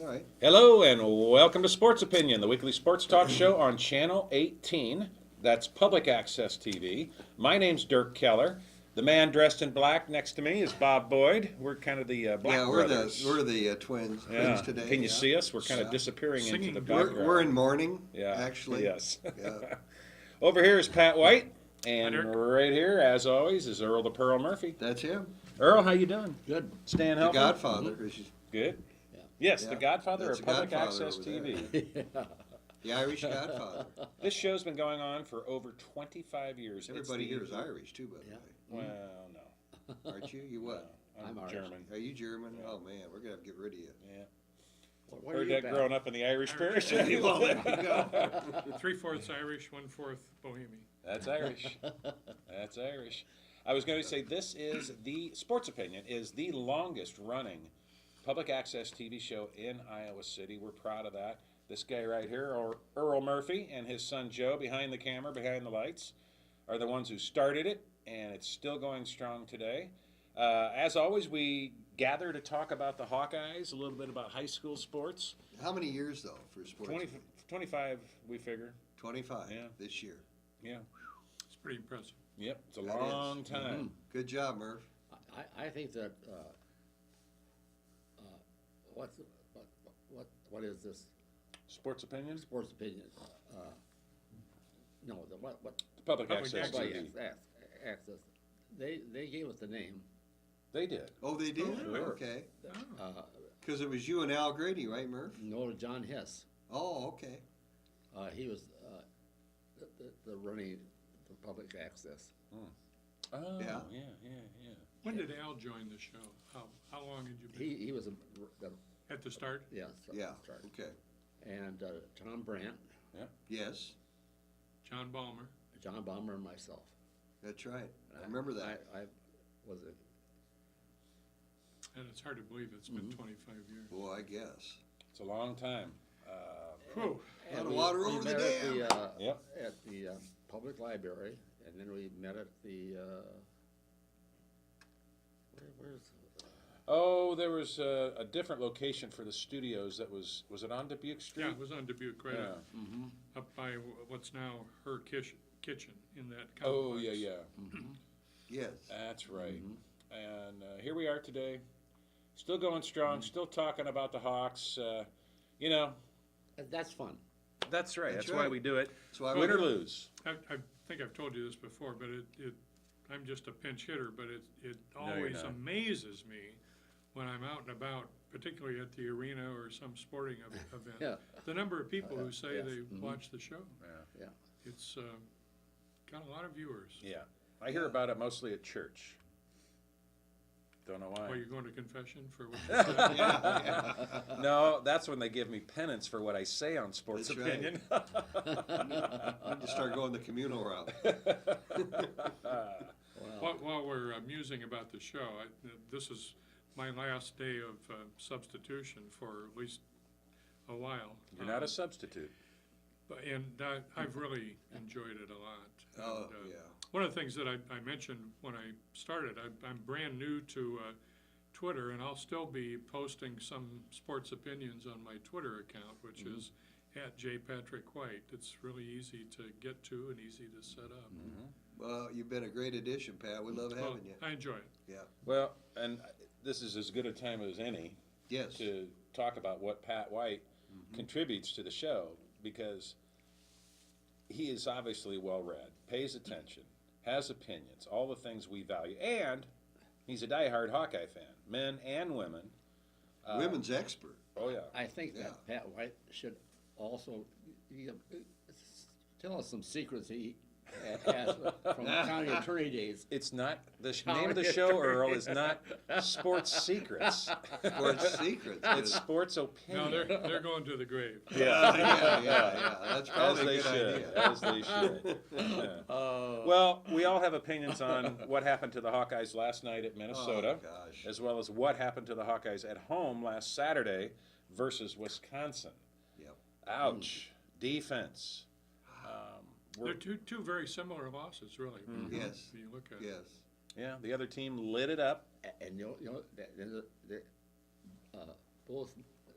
All right. Hello and welcome to Sports Opinion, the weekly sports talk show on Channel 18. That's Public Access TV. My name's Dirk Keller. The man dressed in black next to me is Bob Boyd. We're kind of the Black Brothers. We're the twins today. Can you see us? We're kind of disappearing into the background. We're in mourning, actually. Yes. Yeah. Over here is Pat White, and right here, as always, is Earl the Pearl Murphy. That's him. Earl, how you doing? Good. Staying healthy? The Godfather. Good. Yes, the Godfather of Public Access TV. The Irish Godfather. This show's been going on for over 25 years. Everybody here is Irish, too, by the way. Well, no. Aren't you? You what? No, I'm Irish. German. Are you German? Yeah. Oh, man, we're going to have to get rid of you. Yeah. Heard that growing up in the Irish parish. There you go. 3/4 Irish, 1/4 Bohemian. That's Irish. That's Irish. I was going to say this is the Sports Opinion is the longest running public access TV show in Iowa City. We're proud of that. This guy right here, Earl Murphy, and his son Joe behind the camera, behind the lights, are the ones who started it, and it's still going strong today. As always, we gather to talk about the Hawkeyes, a little bit about high school sports. How many years, though, for sports? 25, we figure. 25 this year. Yeah. It's pretty impressive. Yep, it's a long time. Mm-hmm. Good job, Murph. I think that what is this? Sports Opinion? Sports Opinion. No, what? The public access access. TV. Access. They gave us the name. They did. Oh, they did? Sure. Okay. Oh. Because it was you and Al Grady, right, Murph? No, John Hess. Oh, okay. He was the running for public access. Oh, Yeah. yeah. When did Al join the show? How long had you been? He was At the start? yeah. Yeah, Start. okay. And Tom Brandt, Yes, John Balmer. John Bomber, and myself. that's right. I remember that. I was a And it's hard to believe it's been 25 years. Well, I guess. It's a long time. Whew. A lot of water over the dam. At the public library, and then we met at the where's Oh, there was a different location for the studios that was it on Dubuque Street? Yeah, it was on Dubuque, right Yeah. up by what's now her kitchen in that complex. Oh, yeah. Yes. That's right. And here we are today, still going strong, still talking about the Hawks. that's fun. That's right. That's That's why right. we do it. That's why Win we or do it. lose. I think I've told you this before, but I'm just a pinch hitter, but it you're always not. amazes me when I'm out and about, particularly at the arena or some sporting event, Yeah. the number of people who say yes. they watch the show. Yeah. It's got a lot of viewers. Yeah. I hear about it mostly at church. Don't know why. Are you going to confession for what you said? Yeah. No, that's when they give me penance for what I say on Sports That's right. Opinion. We need to start going the communal route. While we're musing about the show, this is my last day of substitution for at least a while. You're not a substitute. And I've really enjoyed it a lot. Oh, And, yeah. One of the things that I mentioned when I started, I'm brand new to Twitter, and I'll still be posting some sports opinions on my Twitter account, which is at @JPatrickWhite. It's really easy to get to and easy to set up. Well, you've been a great addition, Pat. We love having you. I enjoy it. Yeah. Well, and this is as good a time as any Yes. to talk about what Pat White contributes to the show, because he is obviously well-read, pays attention, has opinions, all the things we value, and he's a diehard Hawkeye fan, men and women. Women's expert. Oh, yeah. I think that Pat White should also tell us some secrets he Yes, from county attorney days. It's not, the name of the show, Earl, is not Sports Secrets. Sports secrets. It's Sports No, Opinion. they're going to the grave. Yeah. That's As probably they a good should, idea. as they should. Yeah. Well, we all have opinions on what happened to the Hawkeyes last night at Minnesota, Oh, gosh. as well as what happened to the Hawkeyes at home last Saturday versus Wisconsin. Yep. Ouch. Defense. They're two very similar losses, really. Yes. When you look at it. Yes. Yeah, the other team lit it up. And both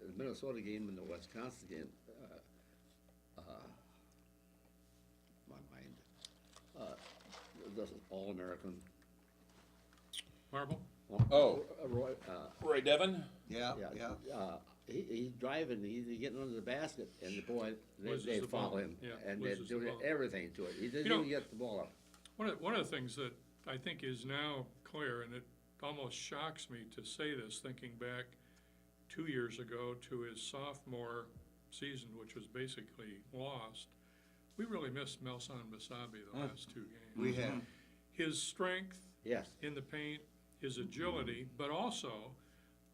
the Minnesota game and the Wisconsin game, my mind, this is All-American. Marble? Oh. Roy, Roy Devon? Yeah. he's driving, he's getting under the basket, and the boy, Loses they the follow ball. him, Yeah, and they loses do the ball. everything to it. He doesn't You know- even get the ball up. One of the things that I think is now clear, and it almost shocks me to say this, thinking back 2 years ago to his sophomore season, which was basically lost, we really missed Melson Basabi the last two games. We have. His strength Yes, in the paint, his agility, but also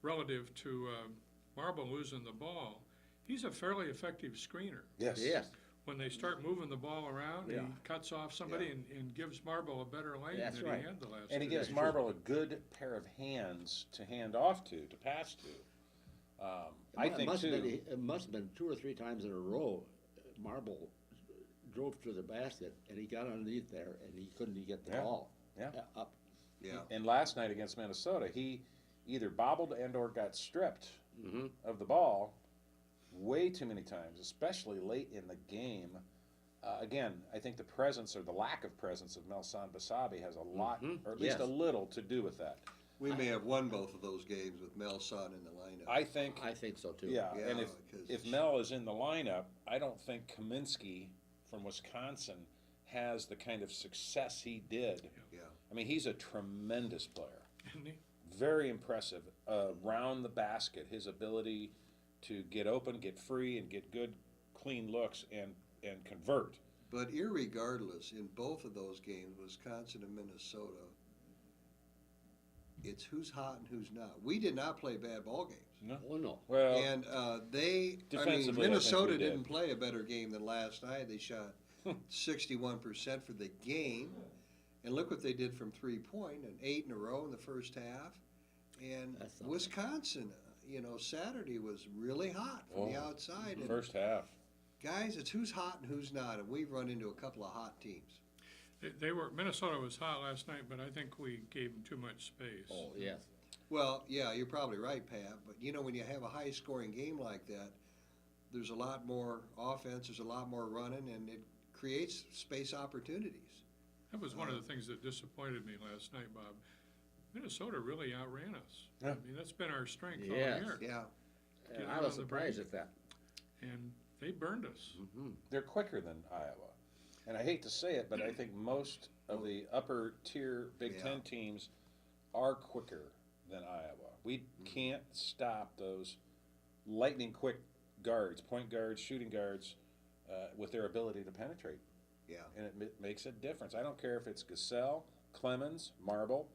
relative to Marble losing the ball, he's a fairly effective screener. Yes. yes, When they start moving the ball around, he Yeah. cuts off somebody Yeah. and gives Marble a better lane That's than right. he had the last And he two gives games. Marble a good pair of hands to hand off to pass to. I think must have too. been, it must have been 2 or 3 times in a row, Marble drove to the basket, and he got underneath there, and he couldn't get the Yeah. ball Yeah. up. Yeah. And last night against Minnesota, he either bobbled and or got stripped Mm-hmm. of the ball way too many times, especially late in the game. Again, I think the presence or the lack of presence of Melson Basabi has a lot, or at least Yes. a little, to do with that. We may have won both of those games with Melson in the lineup. I think, I think so too. yeah, and Yeah, if 'cause- Mel is in the lineup, I don't think Kaminsky from Wisconsin has the kind of success he did. Yeah. I mean, he's a tremendous player. Isn't he? Very impressive around the basket. His ability to get open, get free, and get good, clean looks and convert. But irregardless, in both of those games, Wisconsin and Minnesota, it's who's hot and who's not. We did not play bad ball games. No. Oh, no. Well, And Defensively, I think Minnesota we did. didn't play a better game than last night. They shot 61% for the game. And look what they did from 3-point, and 8 in a row in the first half. And That's something. Wisconsin, Saturday was really hot from the Oh, outside. And first half. guys, it's who's hot and who's not. And we've run into a couple of hot teams. Minnesota was hot last night, but I think we gave them too much space. Oh, yes. Well, yeah, you're probably right, Pat. But, when you have a high-scoring game like that, there's a lot more offense, there's a lot more running, and it creates space opportunities. That was one of the things that disappointed me last night, Bob. Minnesota really outran us. Yeah. I mean, that's been our strength all Yes. year. Yeah. And Get I out was on the surprised break. at that. And they burned us. They're quicker than Iowa. And I hate to say it, but I think most of the upper tier Big Yeah. Ten teams are quicker than Iowa. We can't stop those lightning quick guards, point guards, shooting guards, with their ability to penetrate. Yeah. And it makes a difference. I don't care if it's Gasell, Clemens, Marble.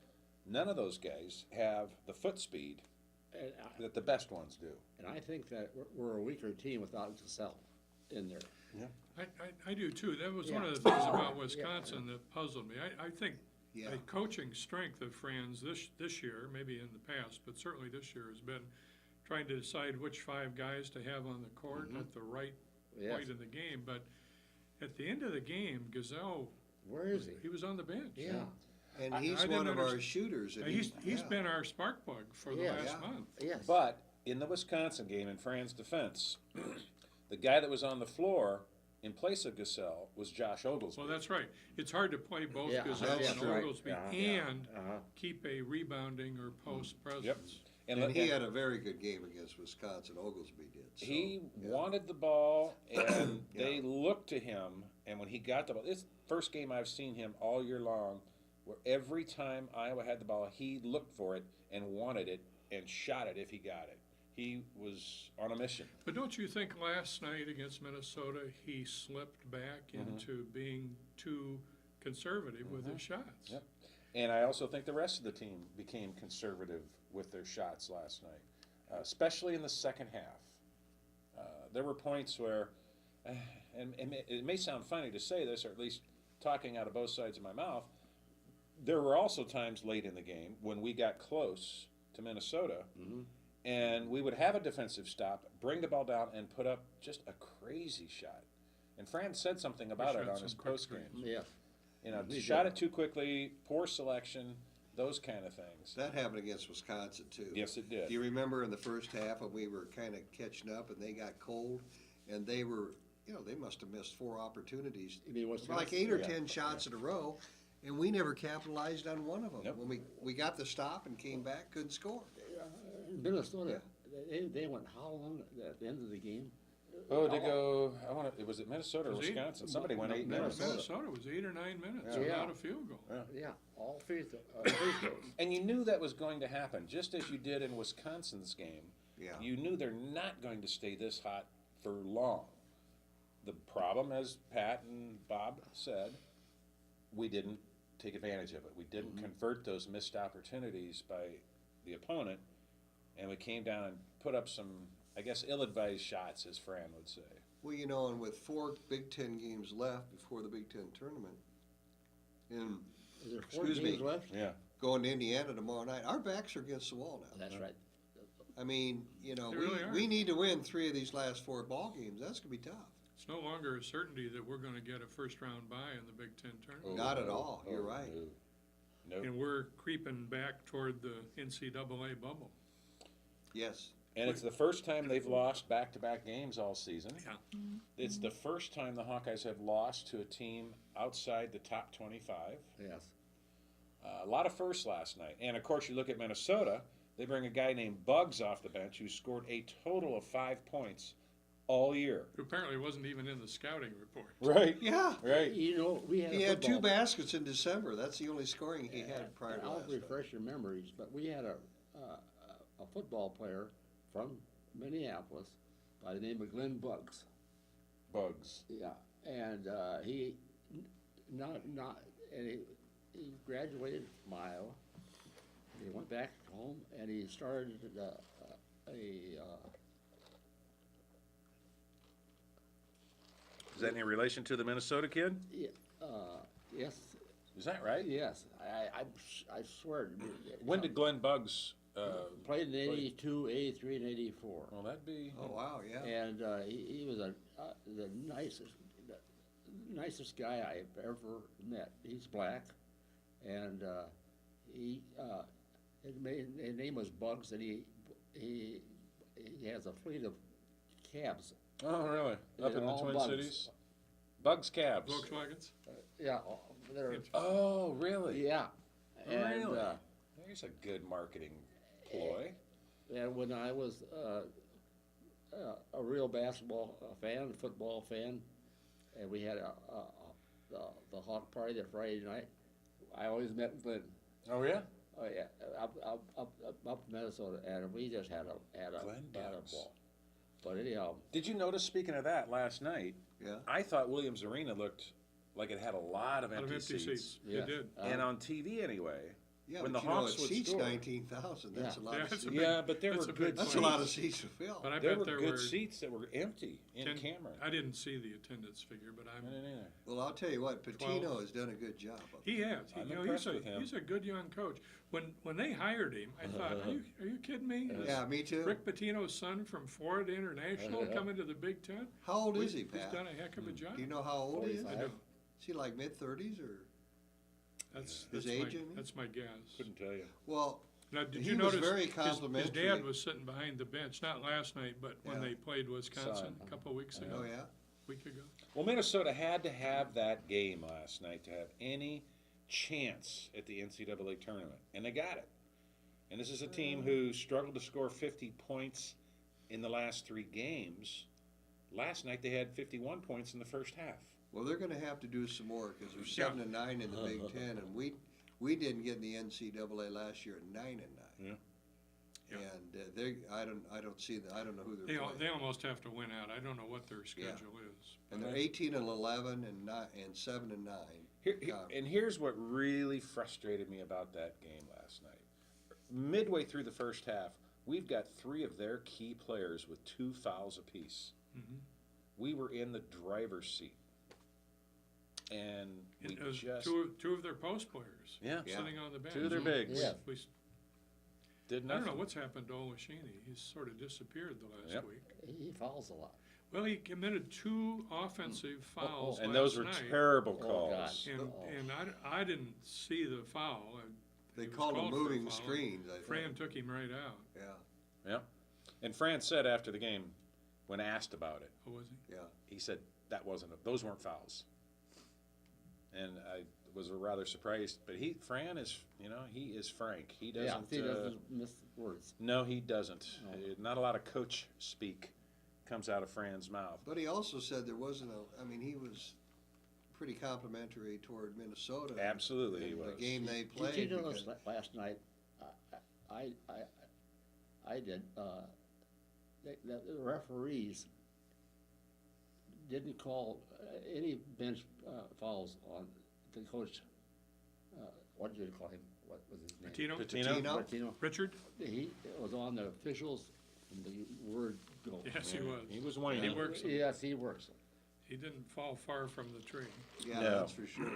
None of those guys have the foot speed And that the best ones do. I think that we're a weaker team without Gasell in there. I do too. That was one Yeah. of the things about Wisconsin that puzzled me. I think Yeah. the coaching strength of Franz this year, maybe in the past, but certainly this year, has been trying to decide which 5 guys to have on the court at the right Yes. point in the game. But at the end of the game, Gazelle, Where is he? he was on the bench. Yeah. And I he's didn't one of our understand- shooters. And He's yeah. been our spark plug for the Yeah. last Yeah. month. Yes. But in the Wisconsin game, in Fran's defense, the guy that was on the floor in place of Gasell was Josh Oglesby. Well, that's right. It's hard to play both Yeah, Gazelle that's and right. Oglesby Yeah. and Uh-huh. keep a rebounding or post presence. And, And he and had a very good game against Wisconsin. Oglesby did. So, he yeah. wanted the ball, and Yeah. they looked to him. And when he got the ball, this first game I've seen him all year long, where every time Iowa had the ball, he looked for it and wanted it and shot it if he got it. he was on a mission. But don't you think last night against Minnesota, he slipped back into being too conservative with his shots? Yep. And I also think the rest of the team became conservative with their shots last night, especially in the second half. There were points where, and it may sound funny to say this, or at least talking out of both sides of my mouth, there were also times late in the game when we got close to Minnesota, and we would have a defensive stop, bring the ball down, and put up just a crazy shot. And Fran said something about it on his post game. Yeah. You know, He shot did. it too quickly, poor selection, those kind of things. That happened against Wisconsin too. Yes, it did. Do you remember in the first half when we were kind of catching up and they got cold and they were, they must have missed 4 opportunities, You mean Wisconsin? like 8 or Yeah. 10 shots in a row, and we never capitalized on one of them. Nope. When we got the stop and came back, couldn't score. Minnesota, they went how long at the end of the game? Oh, to go, was it Minnesota or Was it? Wisconsin? Somebody went 8 Minnesota. minutes. Minnesota was 8 or 9 minutes Yeah. without a field goal. Yeah, all free throws. And you knew that was going to happen, just as you did in Wisconsin's game. Yeah. You knew they're not going to stay this hot for long. The problem, as Pat and Bob said, we didn't take advantage of it. We didn't convert those missed opportunities by the opponent, and we came down and put up some, I guess, ill-advised shots, as Fran would say. Well, and with 4 Big Ten games left before the Big Ten tournament, and Is there 4 Excuse me. games left? Yeah. going to Indiana tomorrow night, our backs are against the wall now. That's right. I mean, They really are. we need to win 3 of these last 4 ball games. That's gonna be tough. It's no longer a certainty that we're going to get a first-round bye in the Big Ten tournament. Not at all. You're right. No. And we're creeping back toward the NCAA bubble. Yes. And it's the first time they've lost back-to-back games all season. Yeah. It's the first time the Hawkeyes have lost to a team outside the top 25. Yes. A lot of firsts last night. And, of course, you look at Minnesota, they bring a guy named Bugs off the bench who scored a total of 5 points all year. Who apparently wasn't even in the scouting report. Right. Yeah. Right. You know, we had He a had 2 football- baskets in December. That's the only scoring he had prior to I'll last night. refresh your memories, but we had a football player from Minneapolis by the name of Glenn Bugs. Bugs. Yeah, and he graduated from Iowa. He went back home and he started Is that any relation to the Minnesota kid? yes, Is that right? yes. I swear. When did Glenn Bugs Played in '82, '83, and '84. well, that'd be... Oh, wow, yeah. And he was the nicest guy I've ever met. He's black, and his name was Bugs, and he has a fleet of cabs. Oh, really? Up They're in the all Twin Bugs. Cities? Bugs Cabs. Volkswagens? Yeah, they're Oh, really? yeah. And, Really? There's a good marketing ploy. and when I was a real basketball fan, football fan, and we had the Hawk party that Friday night, I always met Glenn. Oh, yeah? Oh yeah, up in Minnesota, and we just had a Glenn Bugs. ball. But anyhow, Did you notice, speaking of that, last night, Yeah. I thought Williams Arena looked like it had a lot of Out of empty empty seats. seats. yeah. It did. And on TV anyway. Yeah, When but the you know, Hawks it would seats score. 19,000. That's Yeah. a lot Yeah, of it's a seats. big- Yeah, but there that's were a big good That's seats. a lot of seats to fill. But I There bet were there good were seats that were empty in 10 Cameron. I didn't see the attendance figure, but I didn't either. Well, I'll tell you what, Patino 12. has done a good job. Up he has. I'm He's impressed with him. he's a good young coach. When they hired him, I thought, are you kidding me? there. Is Yeah, me too. Rick Pitino's son from Florida International coming to the Big Ten? How old is he, He's Pat? done a heck of a job. Do you know how old he is? 45. I know. Is he like mid-30s or? His age, I mean? That's my guess. Couldn't tell you. Well, Now, did He you was notice very his complimentary. dad was sitting behind the bench, not last night, but when Yeah. they played Wisconsin Son. a couple of weeks ago, oh yeah. week ago. Well, Minnesota had to have that game last night to have any chance at the NCAA tournament, and they got it. And this is a team who struggled to score 50 points in the last 3 games. Last night they had 51 points in the first half. Well, they're going to have to do some more because they're Yeah. 7-9 in the Big Ten, and we didn't get in the NCAA last year at 9-9. Yeah. And I don't see that. I don't know who they're playing. They almost have to win out. I don't know what their schedule is. And they're 18-11 and 7-9. And here's what really frustrated me about that game last night. Midway through the first half, we've got 3 of their key players with 2 fouls apiece. Mm-hmm. We were in the driver's seat. And we just... Two of their post players sitting on the bench. 2 of their bigs. Yeah. Did I nothing. don't know what's happened to Olashini. He's sort of disappeared the last week. He fouls a lot. Well, he committed 2 offensive fouls And last those were night, terrible Oh, calls. God. and I didn't see the foul. They He was called them called for a moving foul. screens, I think. Fran took him right out. Yeah, Yeah. And Fran said after the game, when asked about it, Oh, was he? yeah. he said those weren't fouls. And I was rather surprised, but Fran is, he is frank. He doesn't. He doesn't miss words. No, he doesn't. No. Not a lot of coach speak comes out of Fran's mouth. But he also said there wasn't he was pretty complimentary toward Minnesota. Absolutely, he in was. The game they played. Did you notice because- last night? I did. The referees didn't call any bench fouls on the coach. What did you call him? What was his name? Patino? Patino? Patino. Richard? He was on the officials from the word go. Yes, he was. He was whining. He works. Yes, he works. He didn't fall far from the tree. Yeah, No. that's for sure.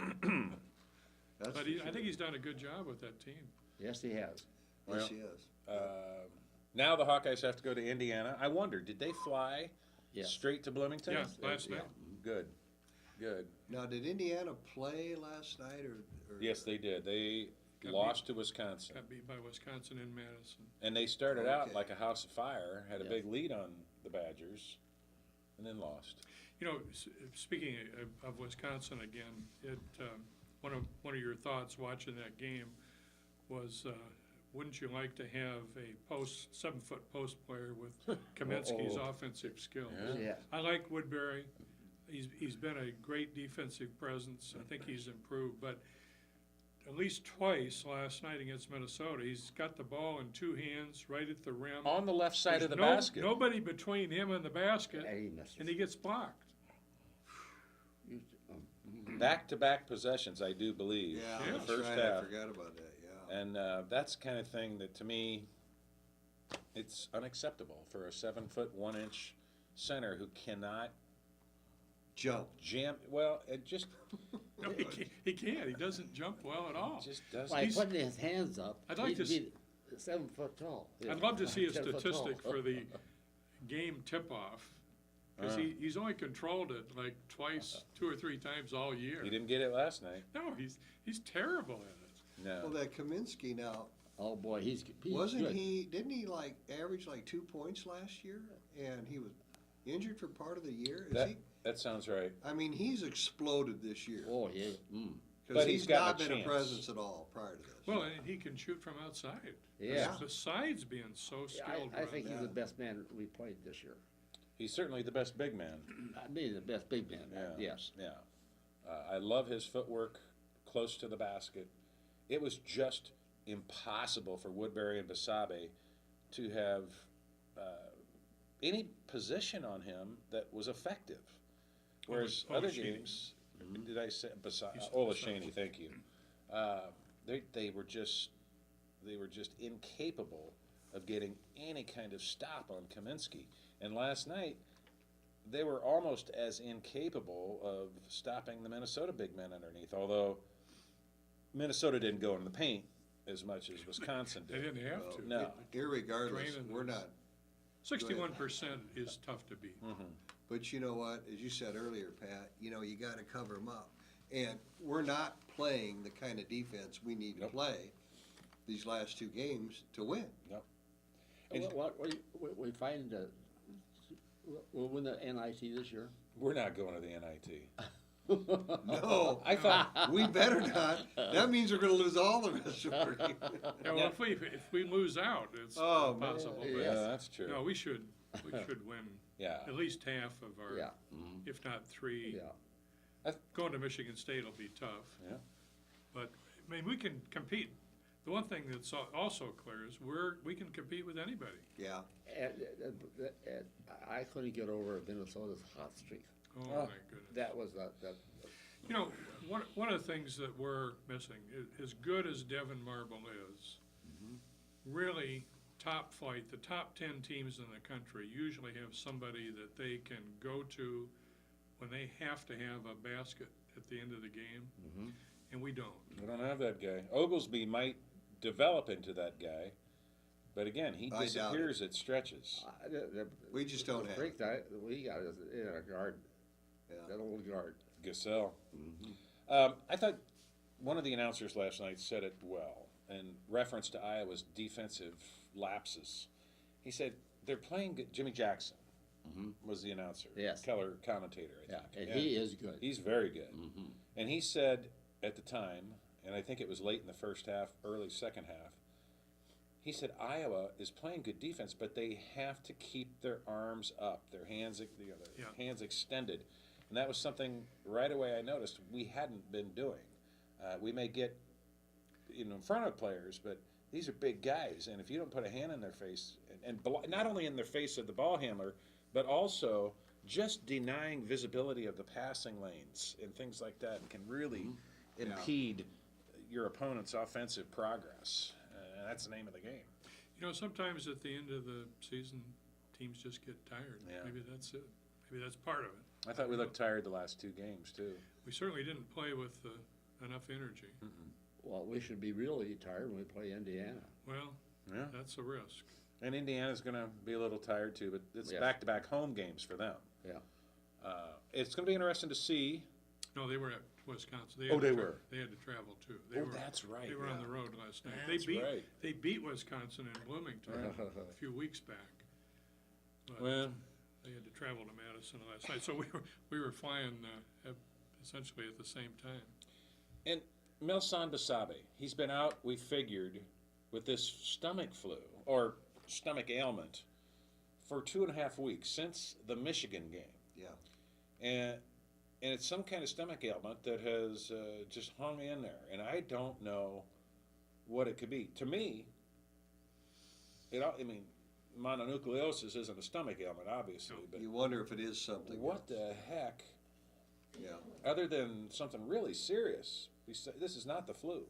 That's But for sure. I think he's done a good job with that team. Yes, he has. Yes, Well, he is. Now the Hawkeyes have to go to Indiana. I wonder, did they fly Yes. straight to Bloomington? Yeah, last night. Good. Good. Now, did Indiana play last night or? Yes, they did. They Got lost to Wisconsin. Got beat by Wisconsin in Madison. And they started out Okay. like a house of fire, had a Yes. big lead on the Badgers, and then lost. Speaking of Wisconsin again, one of your thoughts watching that game was, wouldn't you like to have a 7-foot post player with Kaminsky's offensive skills? Yeah. Yeah. I like Woodbury. He's been a great defensive presence. I think he's improved, but at least twice last night against Minnesota, he's got the ball in 2 hands right at the rim. On the left side of the There's basket. Nobody between him and the basket, And he misses. and he gets blocked. Back-to-back possessions, I do believe, Yeah, in the that's first right. I half. forgot about that, yeah. And that's the kind of thing that, to me, it's unacceptable for a 7-foot 1-inch center who cannot Jump. jam. Well, it just No, he can't. He doesn't jump well at all. doesn't. By He's- putting his hands up, I'd like he'd to be 7 foot tall. I'd love to see a 10 foot statistic tall. for the game tip-off, because he's only controlled it like twice, 2 or 3 times all year. He didn't get it last night. No, he's terrible at it. No. Well, that Kaminsky now, Oh boy, he's good. didn't he like average like 2 points last year? And he was injured for part of the year? Is he? That sounds right. I mean, he's exploded this year. Oh yeah. Mm. Because But he's he's gotten not a been a chance. presence at all prior to this. Well, and he can shoot from outside. Yeah. Besides being so Yeah, skilled. I think around he's that. the best man we played this year. He's certainly the best big man. I mean, the best big man. Yeah. Yes. Yeah. I love his footwork close to the basket. It was just impossible for Woodbury and Basabe to have any position on him that was effective. Whereas other Olashini. games, did I say He's- Olashini? Thank you. They were just incapable of getting any kind of stop on Kaminsky. And last night, they were almost as incapable of stopping the Minnesota big men underneath. Although Minnesota didn't go in the paint as much as Wisconsin They did. didn't have Well, to. No. Irregardless, Draining we're those. not. 61% is tough to beat. But you know what? As you said earlier, Pat, you got to cover them up. And we're not playing the kind of defense we need to Nope. play these last 2 games to win. And- We find we'll win the NIT this year. We're not going to the NIT. No, I thought we better not. That means we're going to lose all the rest of our games. Yeah, well, if we lose out, it's Oh, man. possible. Yeah. But yeah, that's true. no, we should win Yeah. at least half of our, Yeah. Mhm. if not 3. Yeah. Going to Michigan State will be tough. Yeah. But I mean, we can compete. The one thing that's also clear is we can compete with anybody. Yeah. And I couldn't get over Minnesota's hot streak. Oh, my goodness. That was that. You know, one of the things that we're missing, as good as Devon Marble is, really top flight, the top 10 teams in the country usually have somebody that they can go to when they have to have a basket at the end of the game, and we don't. We don't have that guy. Oglesby might develop into that guy, but again, he I doubt disappears at stretches. We just don't have Freak that we got is in our guard. Yeah. That old guard. Gasell. I thought one of the announcers last night said it well in reference to Iowa's defensive lapses. He said they're playing good. Jimmy Jackson was the announcer. Yes. Keller commentator, I Yeah, think. and he is good. He's very good. And he said at the time, and I think it was late in the first half, early second half, he said Iowa is playing good defense, but they have to keep their arms up, their hands, hands extended. And that was something right away I noticed we hadn't been doing. We may get in front of players, but these are big guys, and if you don't put a hand in their face, and not only in their face of the ball handler, but also just denying visibility of the passing lanes and things like that can really impede your opponent's offensive progress. And that's the name of the game. You know, sometimes at the end of the season, teams just get tired. Yeah. Maybe that's it. Maybe that's part of it. I thought we looked tired the last 2 games, too. We certainly didn't play with enough energy. Well, we should be really tired when we play Indiana. Well, Yeah. that's a risk. And Indiana's going to be a little tired, too, but it's Yes. back-to-back home games for them. Yeah. It's going to be interesting to see. No, they were at Wisconsin. Oh, they were. They had to travel too. That's right. They were on the road last night. That's right. They beat Wisconsin in Bloomington a few weeks back. But Well, they had to travel to Madison last night, so we were flying essentially at the same time. and Melson Basabe, he's been out, we figured, with this stomach flu or stomach ailment for 2.5 weeks since the Michigan game. Yeah. And it's some kind of stomach ailment that has just hung in there. And I don't know what it could be. To me, mononucleosis isn't a stomach ailment, obviously. But You wonder if it is something. what the heck, Yeah. other than something really serious, this is not the flu.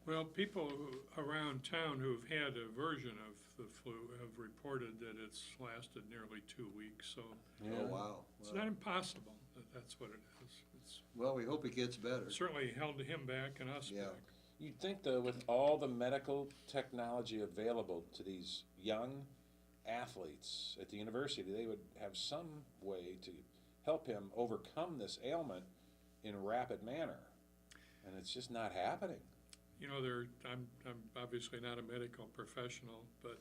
Well, people around town who've had a version of the flu have reported that it's lasted nearly 2 weeks, so Oh, wow. it's Wow. not impossible that that's what it is. It's Well, we hope it gets better. certainly held him back and us Yeah. back. You'd think, though, with all the medical technology available to these young athletes at the university, they would have some way to help him overcome this ailment in a rapid manner. And it's just not happening. You know, I'm obviously not a medical professional, but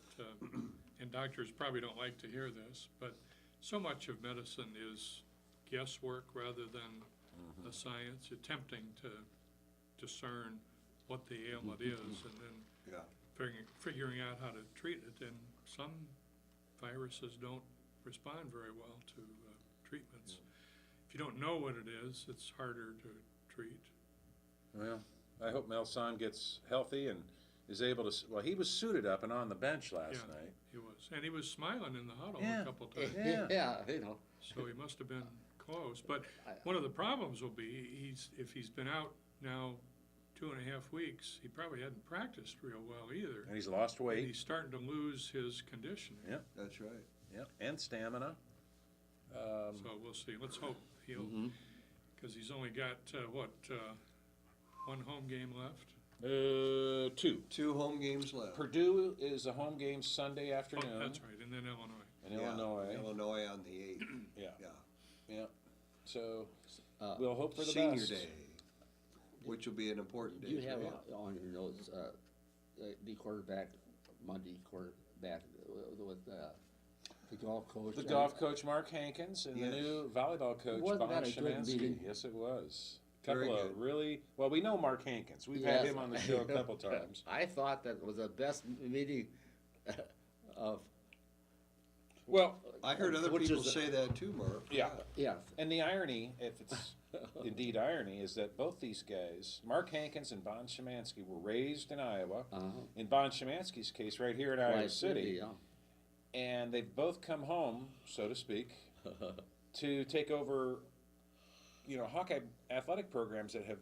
and doctors probably don't like to hear this, but so much of medicine is guesswork rather than a science, attempting to discern what the ailment is and then Yeah. figuring out how to treat it. And some viruses don't respond very well to treatments. If you don't know what it is, it's harder to treat. Well, I hope Melson gets healthy and is able to. Well, he was suited up and on the bench last night. He was, and he was smiling in the huddle Yeah. a couple times. Yeah. You know. So he must have been close. But one of the problems will be if he's been out now 2.5 weeks, he probably hadn't practiced real well either. And he's lost And weight. he's starting to lose his conditioning. Yeah. That's right. Yeah, and stamina. So we'll see. Let's hope he'll, because he's only got one home game left. 2. 2 home games left. Purdue is a home game Sunday Oh, afternoon. that's right, and then Illinois. In Yeah. Illinois. Illinois on the 8th. Yeah. Yeah. Yeah. So we'll hope for the Senior best. Day, which will be an important day. You for have him. on your notes the quarterback, Monday quarterback with the golf coach. The golf coach Mark Hankins and Yes. the new volleyball coach Wasn't Bon that a good Szymanski. meeting? Yes, it was. Very Couple of good. really well. We know Mark Hankins. We've had him on the show a couple times. I thought that was the best meeting of Well, I heard other Which people is- say that too, Murph. yeah. Yes. And the irony, if it's indeed irony, is that both these guys, Mark Hankins and Bon Szymanski, were raised in Iowa. In Bon Szymanski's case, right here in Iowa Right, City. yeah. And they've both come home, so to speak, to take over, Hawkeye athletic programs that have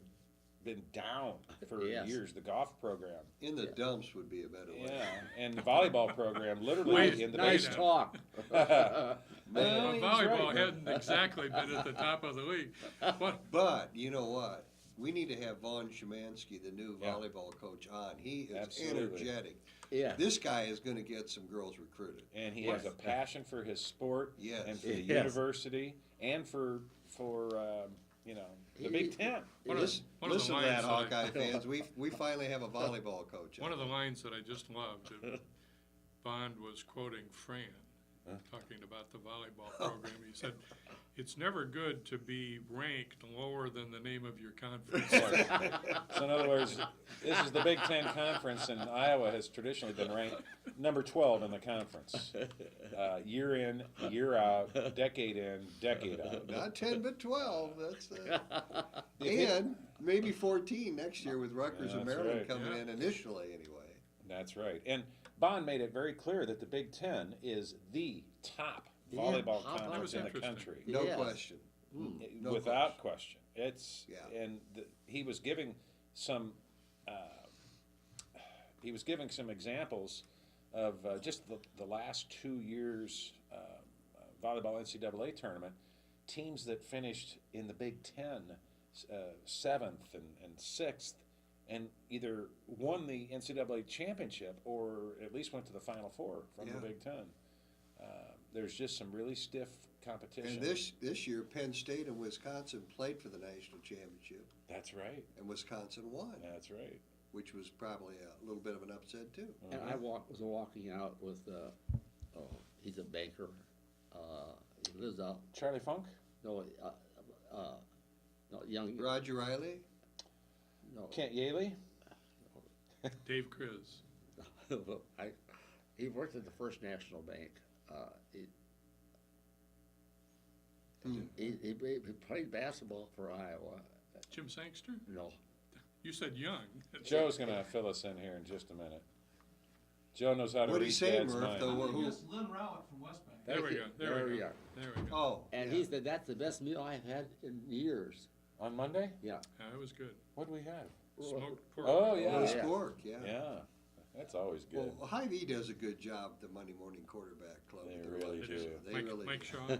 been down for Yes. years. The golf program, In the dumps would be a better way. yeah, and the volleyball program, literally Wait, in the Nice basement. talk. Well, Well, he's volleyball right. hadn't exactly been at the top of the league. What, But you know what? We need to have Von Szymanski, the new Yeah. volleyball coach, on. He is Absolutely. energetic. Yeah. This guy is going to get some girls recruited. And he has a passion for his sport Yes. and for the Yes. university and for the Big Ten. One of- Listen, one of the listen to that, lines that I- Hawkeye fans. We finally have a volleyball coach. one of the lines that I just loved, Bond was quoting Fran, talking about the volleyball program. He said, "It's never good to be ranked lower than the name of your conference." So in other words, this is the Big Ten Conference, and Iowa has traditionally been ranked number 12 in the conference. Year in, year out, decade in, decade out. Not 10, but 12. That's If it- and maybe 14 next year with Rutgers Yeah, and that's Maryland right. coming Yeah. in initially anyway. That's right. And Bond made it very clear that the Big Ten is the top Yeah, volleyball how about conference in the that? country. No Yes. question. No Without question. It's Yeah. and he was giving some examples of just the last 2 years volleyball NCAA tournament teams that finished in the Big Ten 7th and 6th and either won the NCAA championship or at least went to the Final Four from Yeah. the Big Ten. There's just some really stiff competition. And this year, Penn State and Wisconsin played for the national championship, That's right. and Wisconsin won, That's right. which was probably a little bit of an upset too. And I was walking out with, he's a banker. He lives out, Charlie Funk? no, no, young, Roger Riley, no. Kent Yaley? Dave Kriz. He worked at the First National Bank. He played basketball for Iowa. Jim Sangster? No, You said young. Joe's going to fill us in here in just a minute. Joe knows how to What'd he read say, Dad's Murph, mind. though? Who- Just Lynn Rowett from West Bank. There we Thank go, you. there we go. are. There we go. oh, And yeah. he said, that's the best meal I've had in years. On Monday? Yeah. Yeah, it was good. What do we have? Smoked pork. Oh, yeah. Roast yeah. pork, yeah. Yeah. That's always good. Well, Hy-Vee does a good job at the Monday Morning Quarterback Club. They with their really lunch. do. They Mike, really Mike do. Shaw.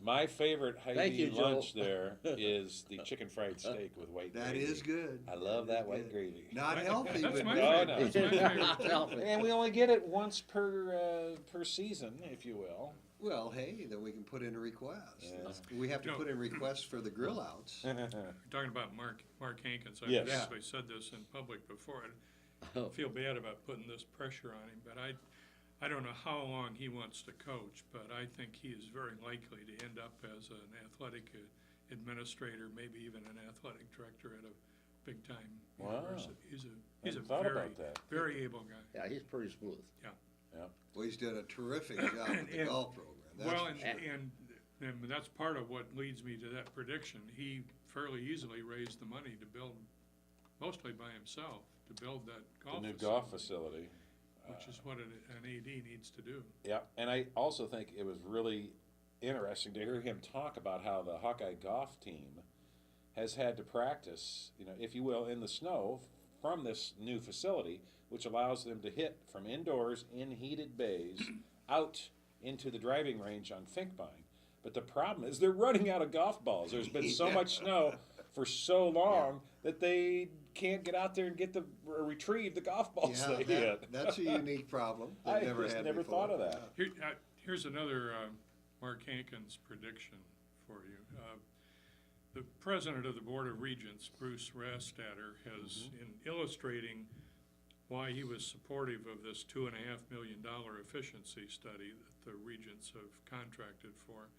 My favorite Thank you, Hy-Vee Joe. lunch there is the chicken fried steak with white That gravy. is good. I love that is white good. gravy. Not healthy, That's but my No, favorite. no. That's my favorite. And we only get it once per season, if you will. well, hey, then we can put in a request. Yeah. We have to No. put in requests for the grill outs. You're talking about Mark Hankins. I've Yes. actually said this in public before. I feel bad about putting this pressure on him, but I don't know how long he wants to coach, but I think he is very likely to end up as an athletic administrator, maybe even an athletic director at a big-time Wow. university. He's a Hadn't thought very, about that. very able guy. Yeah, he's pretty smooth. Well, he's done a terrific job with the And- golf program. That's Well, for sure. and that's part of what leads me to that prediction. He fairly easily raised the money to build, mostly by himself, to build that The golf new facility, golf facility. which is what an AD needs to do. Yeah, and I also think it was really interesting to hear him talk about how the Hawkeye golf team has had to practice, if you will, in the snow from this new facility, which allows them to hit from indoors in heated bays out into the driving range on Finkbine. But the problem is they're running out of golf balls. There's been so Yeah. much snow for so long that they can't get out there and retrieve the golf balls Yeah, they hit. that's a unique problem. They've I never just had never before. thought of that. Here's another Mark Hankins prediction for you. The president of the Board of Regents, Bruce Rastatter, has, in illustrating why he was supportive of this $2.5 million efficiency study that the Regents have contracted for,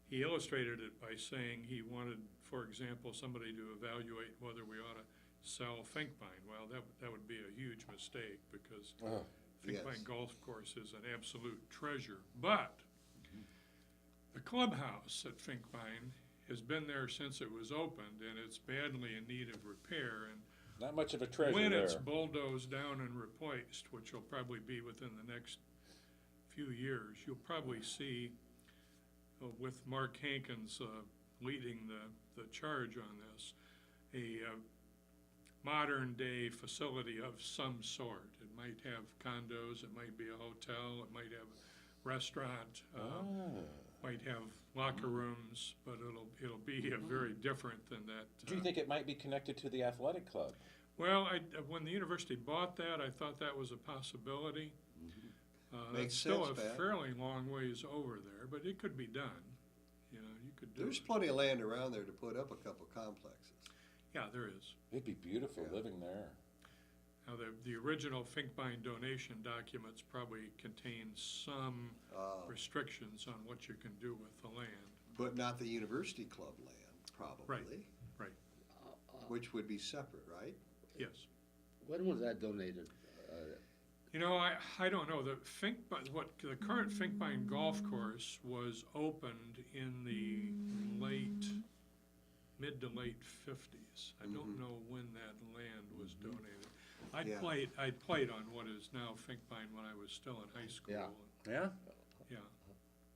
he illustrated it by saying he wanted, for example, somebody to evaluate whether we ought to sell Finkbine. Well, that would be a huge mistake because Oh, Yes. Finkbine Golf Course is an absolute treasure. But The clubhouse at Finkbine has been there since it was opened, and it's badly in need of repair. And Not much of a treasure when there. it's bulldozed down and replaced, which will probably be within the next few years, you'll probably see, with Mark Hankins leading the charge on this, a modern-day facility of some sort. It might have condos, it might be a hotel, it might have a restaurant, might have locker rooms, but it'll be very different than that. Do you think it might be connected to the athletic club? Well, when the university bought that, I thought that was a possibility. Makes It's still sense, a Pat. fairly long ways over there, but it could be done. You know, you could do There's it. plenty of land around there to put up a couple complexes. Yeah, there is. It'd be beautiful Yeah. living there. Now, the original Finkbine donation documents probably contain some restrictions on what you can do with the land. But not the university club land, probably. Right. Which would be separate, right? Yes. When was that donated? You know, I don't know. The current Finkbine golf course was opened in the mid to late 50s. I don't know when that land was donated. Yeah. I played on what is now Finkbine when I was still in high school. Yeah. Yeah? Yeah.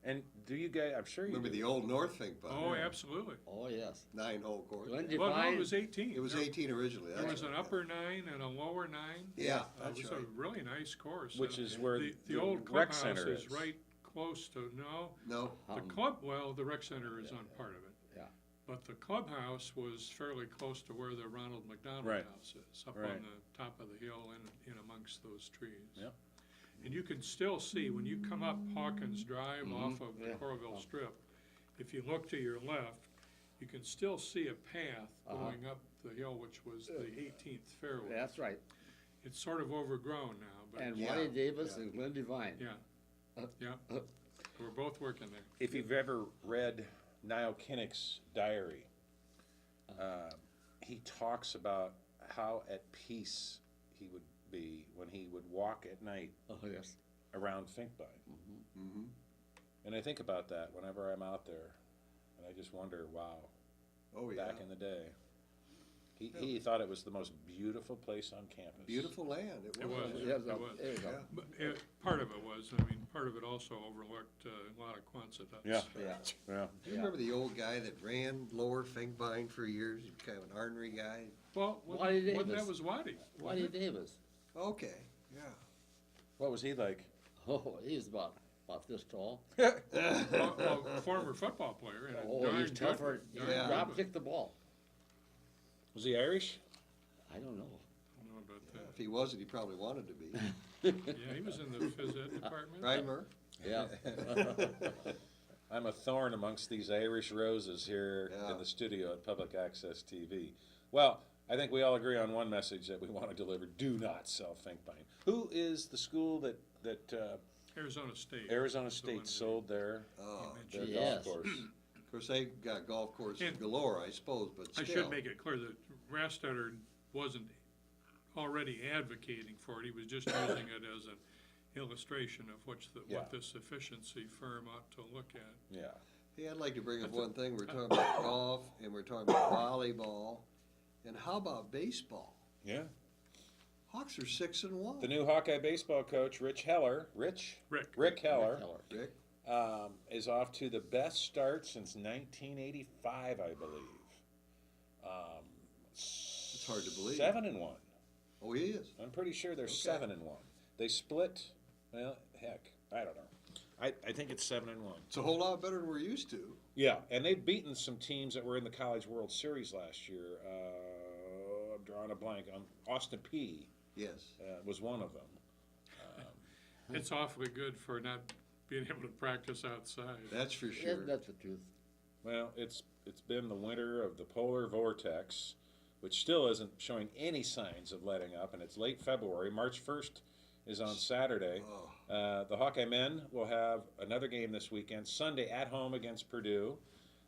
And do you guys, I'm sure you Remember do. the old North Finkbine? Oh, absolutely. Oh, yes. 9-hole course. Glenn Well, no, Devine- it was 18. It was There- 18 originally. There that's was an right. upper 9 and a lower 9. Yeah, It that's was right. a really nice course. Which And is where the old rec clubhouse center is right close to, no, No, the the rec center is on part of it. Yeah. But the clubhouse was fairly close to where the Ronald McDonald Right. House is, up Right. on the top of the hill in amongst those trees. Yep. And you can still see, when you come up Hawkins Drive off of the Yeah. Coralville Strip, if you look to your left, you can still see a path going up the hill, which was the 18th fairway. That's right. It's sort of overgrown now, but, And Yeah, Wally Davis yeah. and Glenn Devine. yeah, we're both working there. If you've ever read Niall Kinnick's diary, he talks about how at peace he would be when he would walk at night Oh, yes. around Finkbine. mhm. And I think about that whenever I'm out there, and I just wonder, wow, Oh, yeah. back in the day. He thought it was the most beautiful place on campus. Beautiful land, it It was. was. Yes, It was. there you go. Yeah. But part of it was, I mean, part of it also overlooked a lot of Quonset huts. Yeah. Yeah. Yeah. Do you remember the old guy that ran Lower Finkbine for years? He was kind of an ornery guy. Well, Waddy that Davis. was Waddy. Wally Davis. Okay, yeah. What was he like? Oh, he was about this tall. Well, former football player and a Oh, darn he's good tougher. one. Yeah. Drop kick the ball. Was he Irish? I don't know. I don't know about that. If he wasn't, he probably wanted to be. Yeah, he was in the phys ed department. Right, Murph? Yeah. I'm a thorn amongst these Irish roses here Yeah. in the studio at Public Access TV. Well, I think we all agree on one message that we want to deliver. Do not sell Finkbine. Who is the school that Arizona State. Arizona the one State that sold their Oh, you mentioned. golf Yes. course? of course, they got golf courses And- galore, I suppose, but I still. should make it clear that Rastetter wasn't already advocating for it. He was just using it as an illustration of Yeah. what this efficiency firm ought to look at. Yeah. Hey, I'd like to bring up one thing. We're talking about golf, and we're talking about volleyball, and how about baseball? Yeah. Hawks are 6-1. The new Hawkeye baseball coach, Rick Heller, Rick. Heller, Rick? is off to the best start since 1985, I believe. It's hard to believe. 7-1. Oh, he is. I'm pretty sure they're Okay. 7-1. They split. Well, heck, I don't know. I think it's 7-1. It's a whole lot better than we're used to. Yeah, and they've beaten some teams that were in the College World Series last year. I'm drawing a blank. Austin P Yes. was one of them. It's awfully good for not being able to practice outside. That's for Yeah, sure. that's the truth. Well, it's been the winter of the polar vortex, which still isn't showing any signs of letting up, and it's late February. March 1st is on Saturday. Oh, The Hawkeye men will have another game this weekend, Sunday at home against Purdue.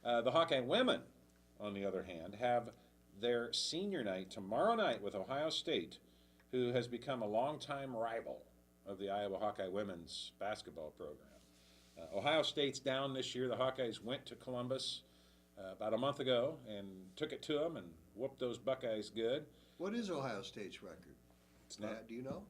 The Hawkeye women, on the other hand, have their senior night tomorrow night with Ohio State, who has become a longtime rival of the Iowa Hawkeye women's basketball program. Ohio State's down this year. The Hawkeyes went to Columbus about a month ago and took it to them and whooped those Buckeyes good. What is Ohio State's record? It's not. Matt, do you know?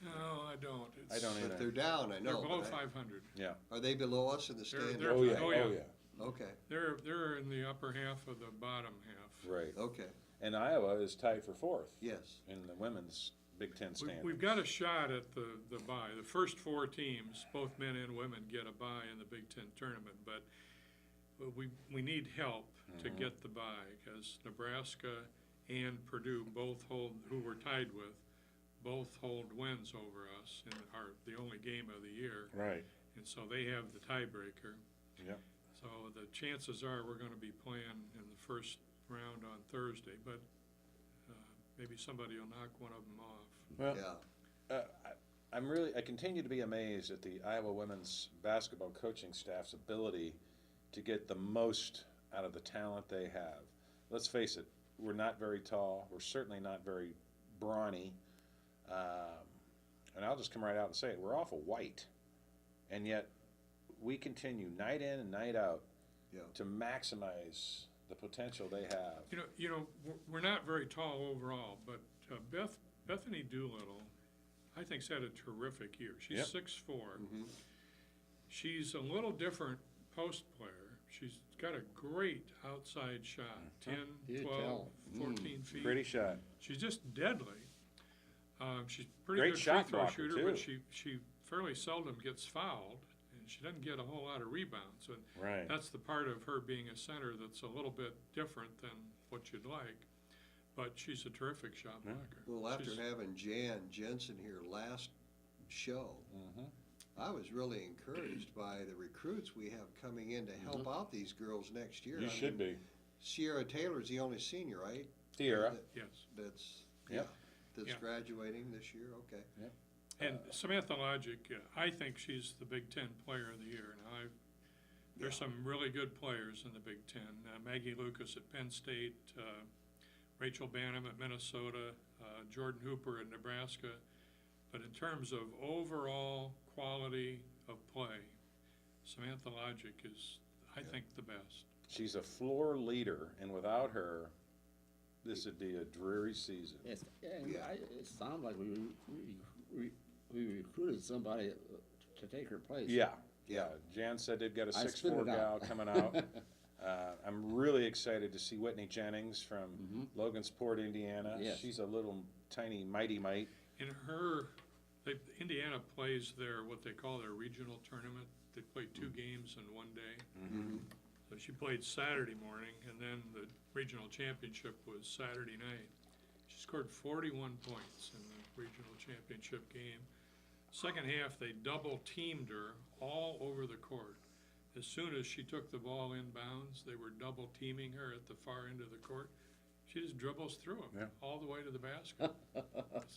No, I don't. I don't But either. they're down, I They're know. below but 500. Yeah. Are they below us in the standings? they're- Oh yeah. oh, Oh yeah. yeah. Okay, They're in the upper half of the bottom half. Right. okay, And Iowa is tied for 4th yes. in the women's Big Ten standings. We've got a shot at the bye. The first 4 teams, both men and women, get a bye in the Big Ten tournament, but we need help to get the bye, because Nebraska and Purdue both hold, who we're tied with, both hold wins over us in the only game of the year, Right. and so they have the tiebreaker. Yep. So the chances are we're gonna be playing in the first round on Thursday, but maybe somebody will knock one of them off. Well, Yeah, I continue to be amazed at the Iowa women's basketball coaching staff's ability to get the most out of the talent they have. Let's face it, we're not very tall. We're certainly not very brawny. And I'll just come right out and say it. We're awful white. And yet we continue night in and night out yeah. to maximize the potential they have. You know, we're not very tall overall, but Bethany Doolittle, I think's had a terrific year. She's Yep. 6'4". Mhm. She's a little different post player. She's got a great outside shot, 10, You 12, tell. 14 feet. Pretty shot. She's just deadly. She's a pretty Great good shot free throw blocker, shooter, too. but she fairly seldom gets fouled, and she doesn't get a whole lot of rebounds. And Right. that's the part of her being a center that's a little bit different than what you'd like. But she's a terrific shot Yeah. blocker. Well, after She's- having Jan Jensen here last show, Mm-hmm. I was really encouraged by the recruits we have coming in to help out these girls next year. You I should mean, be. Sierra Taylor's the only senior, right? Tierra. Yes. That's, Yep. yeah, that's Yeah. graduating this year, okay. And Samantha Logic, I think she's the Big Ten Player of the Year. Now, there's some really good players in the Big Ten. Maggie Lucas at Penn State, Rachel Banham at Minnesota, Jordan Hooper at Nebraska. But in terms of overall quality of play, Samantha Logic is, I think, the best. She's a floor leader, and without her, this would be a dreary season. Yes, and Yeah. it sounds like we recruited somebody to take her place. Yeah, yeah. Jan said they've got a I 6'4" spit it gal out. coming out. I'm really excited to see Whitney Jennings from Logansport, Indiana. Yes. She's a little tiny mighty mite. In Indiana plays what they call their regional tournament. They play 2 games in one day. Mm-hmm. So she played Saturday morning, and then the regional championship was Saturday night. She scored 41 points in the regional championship game. Second half, they double teamed her all over the court. As soon as she took the ball inbounds, they were double teaming her at the far end of the court. She just dribbles through them Yeah. all the way to the basket.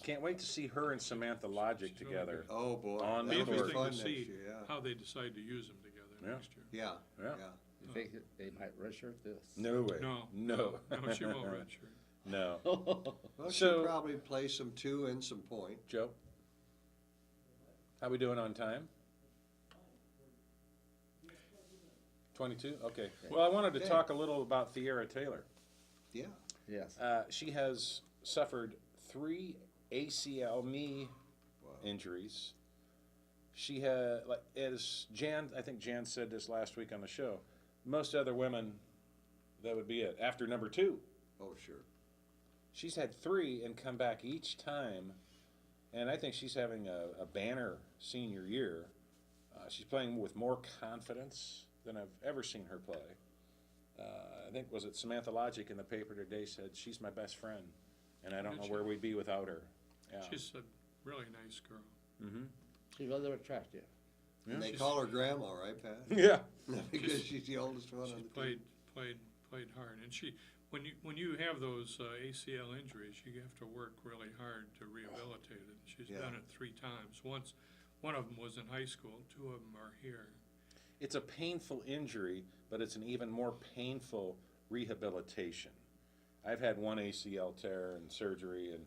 Can't wait to see her and Samantha Logic She's really together. Oh, boy. On Be the That'll court. be fun interesting to next see year, yeah. how they decide to use them together Yeah. next year. Yeah, Yeah. yeah. You think that they might redshirt this? No way. No, No. no, she won't redshirt. No. Well, So- she'll probably play some 2 and some point. Joe? How we doing on time? 22? Okay. Well, I wanted to Okay. talk a little about Tierra Taylor. Yeah, Yes. She has suffered 3 ACL knee wow. injuries. She had, like, as Jan, I think Jan said this last week on the show, most other women, that would be it. After number 2, Oh, sure. she's had 3 and come back each time, and I think she's having a banner senior year. She's playing with more confidence than I've ever seen her play. I think, was it Samantha Logic in the paper today said, she's my best friend, and I don't Did know she? where we'd be without her. Yeah. She's a really nice girl. Mm-hmm. She's rather attractive. And they She's- call her grandma, right, Pat? Yeah. Because she's the oldest one She on the team. played hard, and when you have those ACL injuries, you have to work really hard to rehabilitate it. She's Yeah. done it 3 times. One of them was in high school. 2 of them are here. It's a painful injury, but it's an even more painful rehabilitation. I've had 1 ACL tear and surgery, and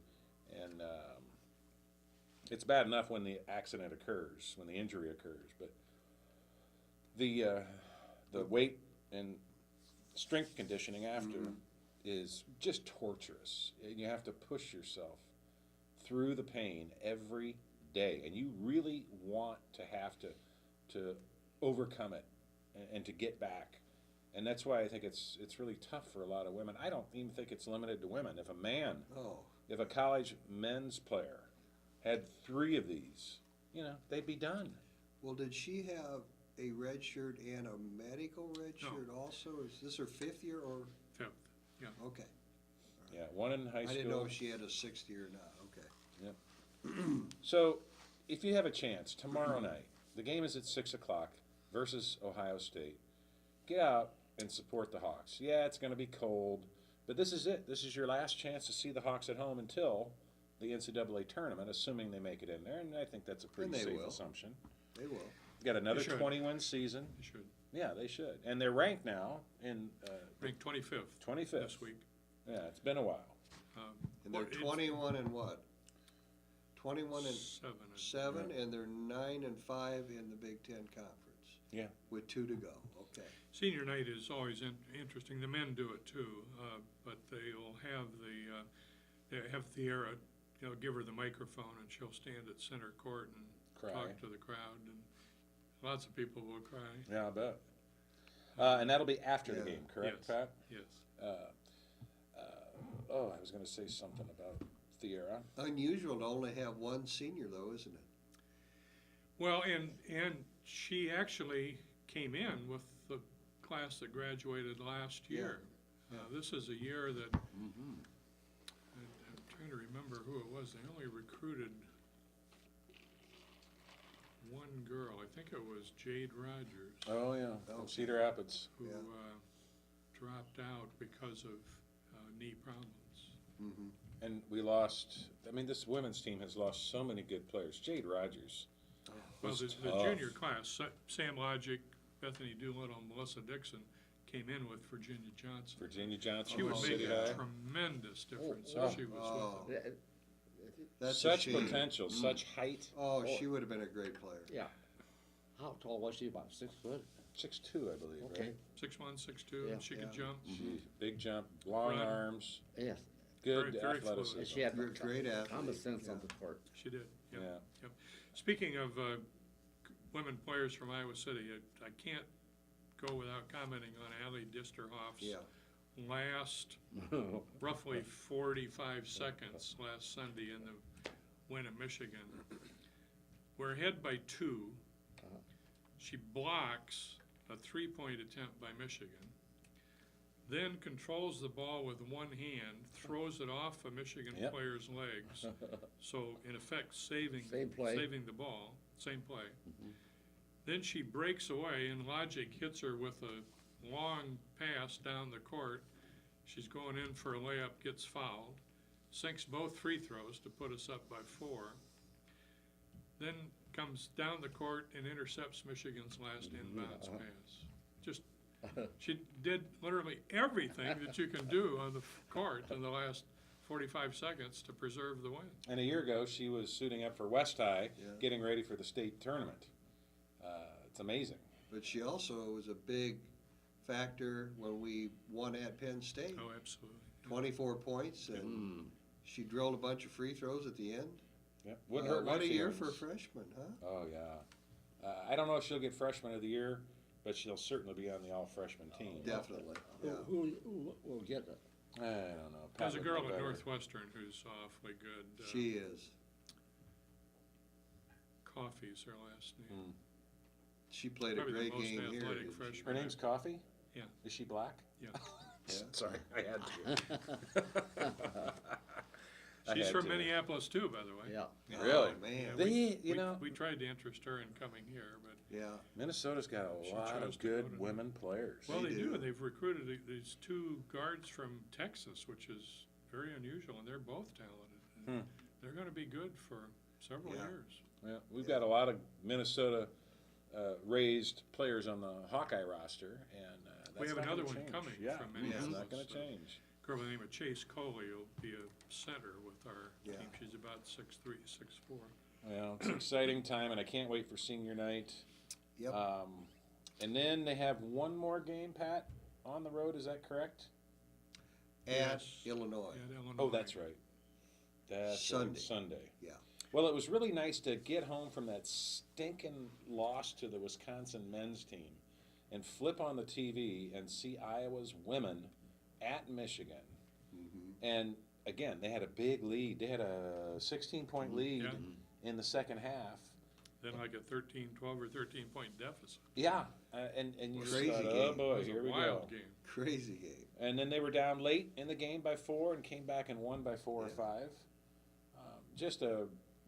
it's bad enough when the accident occurs, when the injury occurs, but The weight and strength conditioning after is just torturous. And you have to push yourself through the pain every day, and you really want to have to overcome it and to get back. And that's why I think it's really tough for a lot of women. I don't even think it's limited to women. If a college men's player had 3 of these, they'd be done. Well, did she have a red shirt and a medical red No. shirt also? Is this her 5th year or? 5th, yeah. Okay. Yeah, one in high I school. didn't know if she had a 6th year or not. Okay. So, if you have a chance tomorrow night, the game is at 6 o'clock versus Ohio State. Get out and support the Hawks. Yeah, it's going to be cold, but this is it. This is your last chance to see the Hawks at home until the NCAA tournament, assuming they make it in there, and I think that's a pretty And they safe will. assumption. They will. Got another They should. 20-win season. They should. Yeah, they should. And they're ranked now in Ranked 25th 25th. this week. Yeah, it's been a while. And they're Well, it's 21 and what? 21 and 7. 7, and they're 9 and 5 in the Big Ten Conference. Yeah. With 2 to go. Okay. Senior night is always interesting. The men do it too, but they'll have they have Thierra, give her the microphone and she'll stand at center court and Cry. talk to the crowd, and lots of people will cry. Yeah, I bet. And that'll be after the Yeah. game, correct, Yes. Pat? Yes. I was going to say something about Thierra. Unusual to only have one senior, though, isn't it? Well, and she actually came in with the class that graduated last year. Yeah. This is a year that I'm trying to remember who it was. They only recruited one girl. I think it was Jade Rogers, Oh, yeah, from Cedar Rapids. who Yeah. dropped out because of knee problems. Mm-hmm. And we lost, this women's team has lost so many good players. Jade Rogers. Well, was the tough. junior class, Sam Logic, Bethany Doolittle, Melissa Dixon, came in with Virginia Johnson. Virginia Johnson She from would City make a High. tremendous difference oh, if she was oh. with them. That's a Such shame. potential, such height. Oh, she would have been a great player. Yeah. How tall was she? About 6 foot? 6'2", I believe, Okay. right? 6'1", 6'2", Yeah. and she could Yeah. jump. Jeez, big jump, long Run. arms, Yes. good Very athleticism. And she had You're a great athlete. common sense on Yeah. the court. She did, yep. Yeah. Yep. Speaking of women players from Iowa City, I can't go without commenting on Allie Disterhoff's Yeah. last roughly 45 seconds last Sunday in the win at Michigan. We're ahead by 2. She blocks a 3-point attempt by Michigan, then controls the ball with one hand, throws it off a Michigan Yep. player's legs, so in effect saving Same play. the ball, same play. Then she breaks away, and Logic hits her with a long pass down the court. She's going in for a layup, gets fouled, sinks both free throws to put us up by 4. Then comes down the court and intercepts Michigan's last inbounds pass. Just, she did literally everything that you can do on the court in the last 45 seconds to preserve the win. And a year ago, she was suiting up for West High, Yeah. getting ready for the state tournament. It's amazing. But she also was a big factor when we won at Penn State. Oh, absolutely. 24 points, and she drilled a bunch of free throws at the end. Yeah. Wouldn't hurt my What a year for a feelings. freshman, huh? Oh, yeah. I don't know if she'll get freshman of the year, but she'll certainly be on the all-freshman team. Definitely, Who, yeah. who will get it? I don't know. There's a Pat would girl know at better. Northwestern who's awfully good. She is. Coffey's her last name. She played a Probably the great most game here. athletic didn't she? freshman. Her name's Coffee? Yeah. Is she black? Yeah. Yeah. Sorry, I had to. I She's had from to. Minneapolis too, by the way. Yeah. Really? Oh, man. They, We- We tried to interest her in coming here, but, Yeah. Minnesota's got a She lot chose of to go good to- women players. well, They they do. do. They've recruited these 2 guards from Texas, which is very unusual, and they're both talented. And they're gonna be good for several Yeah. years. Yeah, we've got a lot of Minnesota raised players on the Hawkeye roster, and that's We have not another gonna one change. coming Yeah, from it's Minneapolis, not going to so- change. A girl by the name of Chase Coley will be a center with our Yeah. team. She's about 6'3", 6'4". Well, it's an exciting time, and I can't wait for senior night. Yep. And then they have one more game, Pat, on the road. Is that correct? At Yes. Illinois. At Illinois. Oh, that's right. That's Sunday. right, Sunday. Yeah. Well, it was really nice to get home from that stinking loss to the Wisconsin men's team and flip on the TV and see Iowa's women at Michigan. And again, they had a big lead. They had a 16-point lead Yeah. in the second half. Then like a 12 or 13-point deficit. Yeah, and you just Crazy thought, game. oh It boy, was here a we go. wild game. Crazy game. And then they were down late in the game by 4 and came back and won by 4 or 5. Just a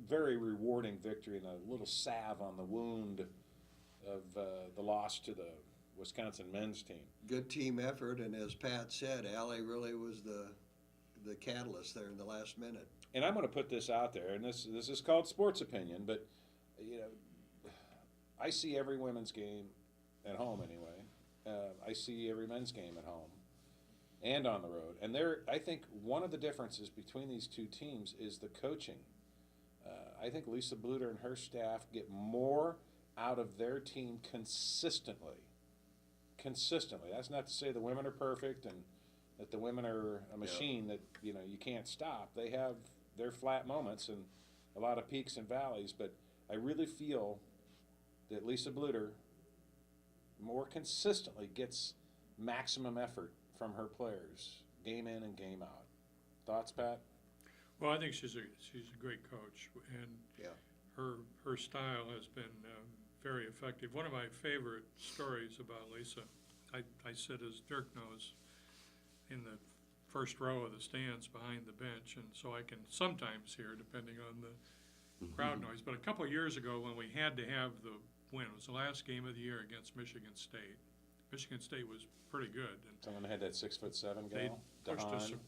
very rewarding victory and a little salve on the wound of the loss to the Wisconsin men's team. Good team effort, and as Pat said, Allie really was the catalyst there in the last minute. And I'm going to put this out there, and this is called sports opinion, but you know, I see every women's game at home anyway. I see every men's game at home and on the road. And I think one of the differences between these two teams is the coaching. I think Lisa Bluter and her staff get more out of their team consistently. Consistently. That's not to say the women are perfect and that the women are a machine that you can't stop. They have their flat moments and a lot of peaks and valleys, but I really feel that Lisa Bluter more consistently gets maximum effort from her players, game in and game out. Thoughts, Pat? Well, I think she's a great coach, and Yeah. her style has been very effective. One of my favorite stories about Lisa, I sit, as Dirk knows, in the first row of the stands behind the bench, and so I can sometimes hear, depending on the crowd noise. But a couple of years ago, when we had to have the win, it was the last game of the year against Michigan State. Michigan State was pretty good, and Someone had that 6'7" they gal.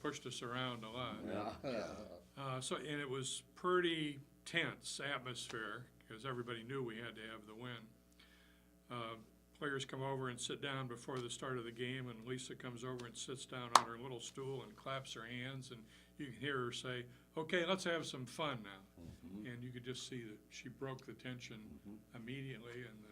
pushed us around a lot. Yeah. And it was pretty tense atmosphere because everybody knew we had to have the win. Players come over and sit down before the start of the game, and Lisa comes over and sits down on her little stool and claps her hands, and you can hear her say, "Okay, let's have some fun now." And you could just see that she broke the tension immediately, and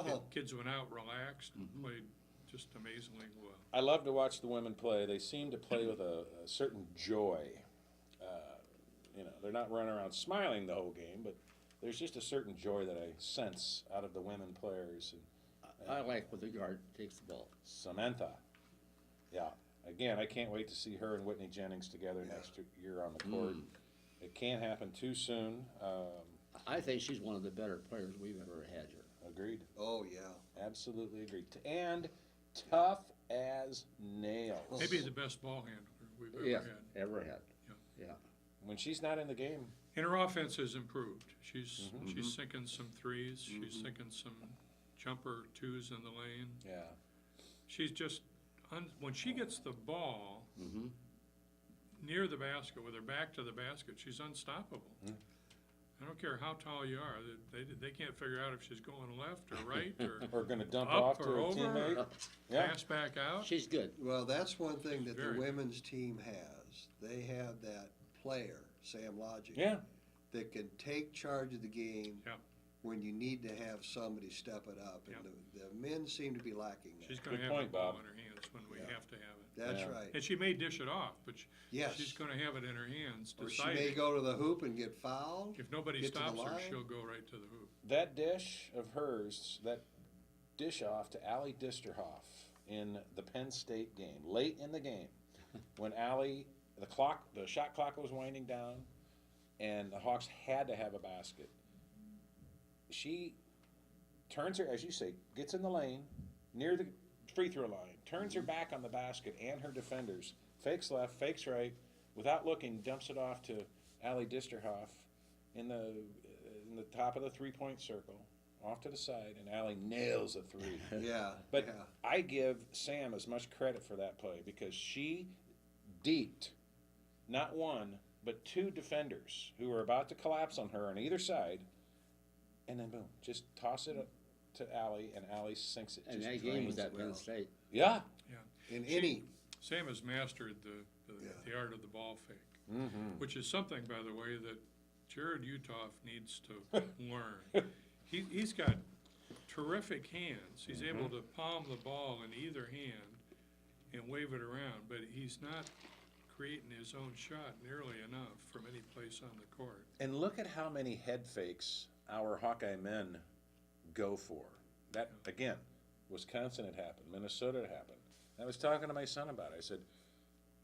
the kids went out relaxed and played just amazingly well. I love to watch the women play. They seem to play with a certain joy. They're not running around smiling the whole game, but there's just a certain joy that I sense out of the women players. And I like when the guard takes the ball. Samantha, yeah. Again, I can't wait to see her and Whitney Jennings together next year on the court. It can't happen too soon. I think she's one of the better players we've ever had here. Agreed. Oh, yeah. Absolutely agreed. And tough as nails. Maybe the best ball handler we've ever Yeah, had. ever had. Yeah. When she's not in the game. And her offense has improved. She's sinking some threes. She's sinking some jumper twos in the lane. Yeah. She's just, when she gets the ball near the basket, with her back to the basket, she's unstoppable. I don't care how tall you are. They can't figure out if she's going left or right or Or going to dump up off to or a over, teammate. or Yeah. pass back out. She's good. Well, that's one thing that the Very. women's team has. They have that player, Sam Logic, Yeah. that can take charge of the game Yeah. when you need to have somebody step it up. And the men seem to be lacking that. She's going Good to have point, the ball Bob. in her hands when we Yeah. have to have it. That's Yeah. right. And she may dish it off, but Yes. she's going to have it in her hands. Or she deciding. may go to the hoop and get fouled. If nobody get to the stops her, line. she'll go right to the hoop. That dish of hers, that dish off to Allie Disterhoff in the Penn State game, late in the game, when Allie, the shot clock was winding down, and the Hawks had to have a basket. She turns her, as you say, gets in the lane, near the free throw line, turns her back on the basket and her defenders, fakes left, fakes right, without looking, dumps it off to Allie Disterhoff in the top of the three-point circle, off to the side, and Allie nails a three. Yeah. But yeah. I give Sam as much credit for that play because she deked not one, but two defenders who were about to collapse on her on either side, and then boom, just toss it up to Allie, and Allie sinks it. And just that game was drains at it. Penn State. Yeah. In any. Sam has mastered the art of the ball fake, which is something, by the way, that Jared Utoff needs to learn. He's got terrific hands. He's able to palm the ball in either hand and wave it around, but he's not creating his own shot nearly enough from any place on the court. And look at how many head fakes our Hawkeye men go for. That, again, Wisconsin had happened, Minnesota had happened. I was talking to my son about it. I said,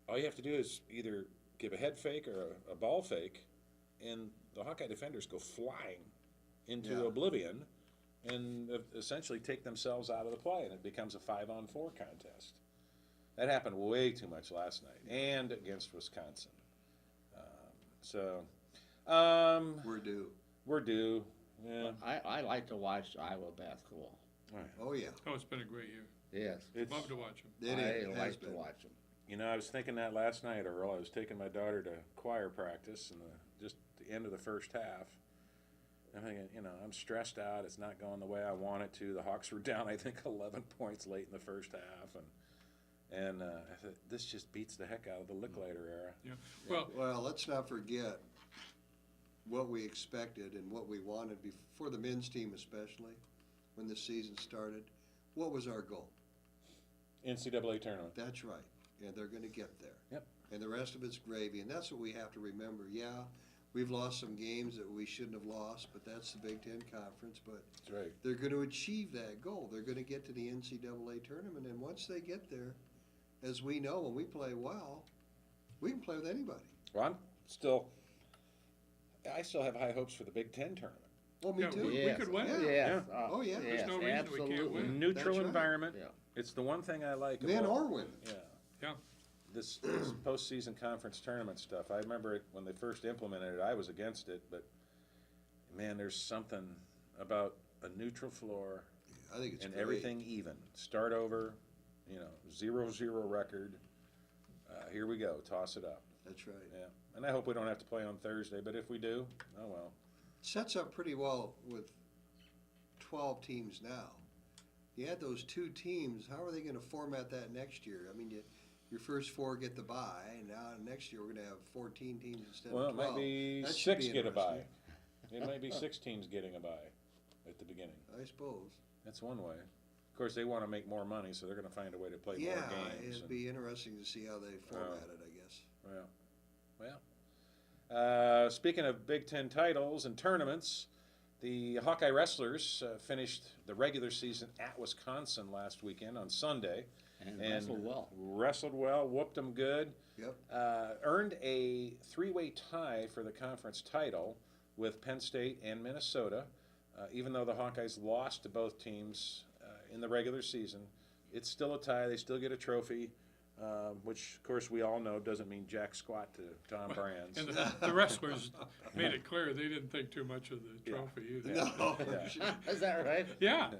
all you have to do is either give a head fake or a ball fake, and the Hawkeye defenders go flying into oblivion and essentially take themselves out of the play, and it becomes a 5-on-4 contest. That happened way too much last night, and against Wisconsin. We're due. We're due. Yeah. I like to watch Iowa basketball. Oh, yeah. Oh, it's been a great year. Yes. Love to watch him. It I has like to been. watch them. You know, I was thinking that last night, Earl. I was taking my daughter to choir practice and just the end of the first half. I'm thinking, you know, I'm stressed out. It's not going the way I want it to. The Hawks were down, I think, 11 points late in the first half, and I thought, this just beats the heck out of the Licklater era. Yeah. Well, Well, let's not forget what we expected and what we wanted for the men's team especially when the season started. What was our goal? NCAA tournament. That's right. And they're going to get there. Yep. And the rest of it's gravy. And that's what we have to remember. Yeah, we've lost some games that we shouldn't have lost, but that's the Big Ten Conference. But That's right. they're going to achieve that goal. They're going to get to the NCAA tournament. And once they get there, as we know, when we play well, we can play with anybody. Well, I still have high hopes for the Big Ten tournament. Well, me Yeah, too. we could win. Yeah. Yes. Oh, yeah. There's Yes, no reason we can't absolutely. win. Neutral That's right. environment. Yeah. It's the one thing I like Men about or women. Yeah. this postseason conference tournament stuff. I remember it when they first implemented it. I was against it, but man, there's something about a neutral floor I think it's and great. everything even. Start over, 0-0 record. Here we go. Toss it up. That's right. Yeah, and I hope we don't have to play on Thursday. But if we do, oh well. Sets up pretty well with 12 teams now. You had those 2 teams. How are they going to format that next year? I mean, your first 4 get the bye, and now next year we're going to have 14 teams instead Well, of it 12. might be That should 6 be get a bye. interesting. It might be 6 teams getting a bye at the beginning. I suppose. That's one way. Of course, they want to make more money, so they're going to find a way to play Yeah, more games. it'd be interesting to see how they format it, I guess. Speaking of Big Ten titles and tournaments, the Hawkeye Wrestlers finished the regular season at Wisconsin last weekend on Sunday. And wrestled well. Wrestled well, whooped them good. Yep. Earned a 3-way tie for the conference title with Penn State and Minnesota. Even though the Hawkeyes lost to both teams in the regular season, it's still a tie. They still get a trophy, which, of course, we all know doesn't mean jack squat to Tom Brands. And the wrestlers made it clear they didn't think too much of the trophy either. No. Is that right? Yeah.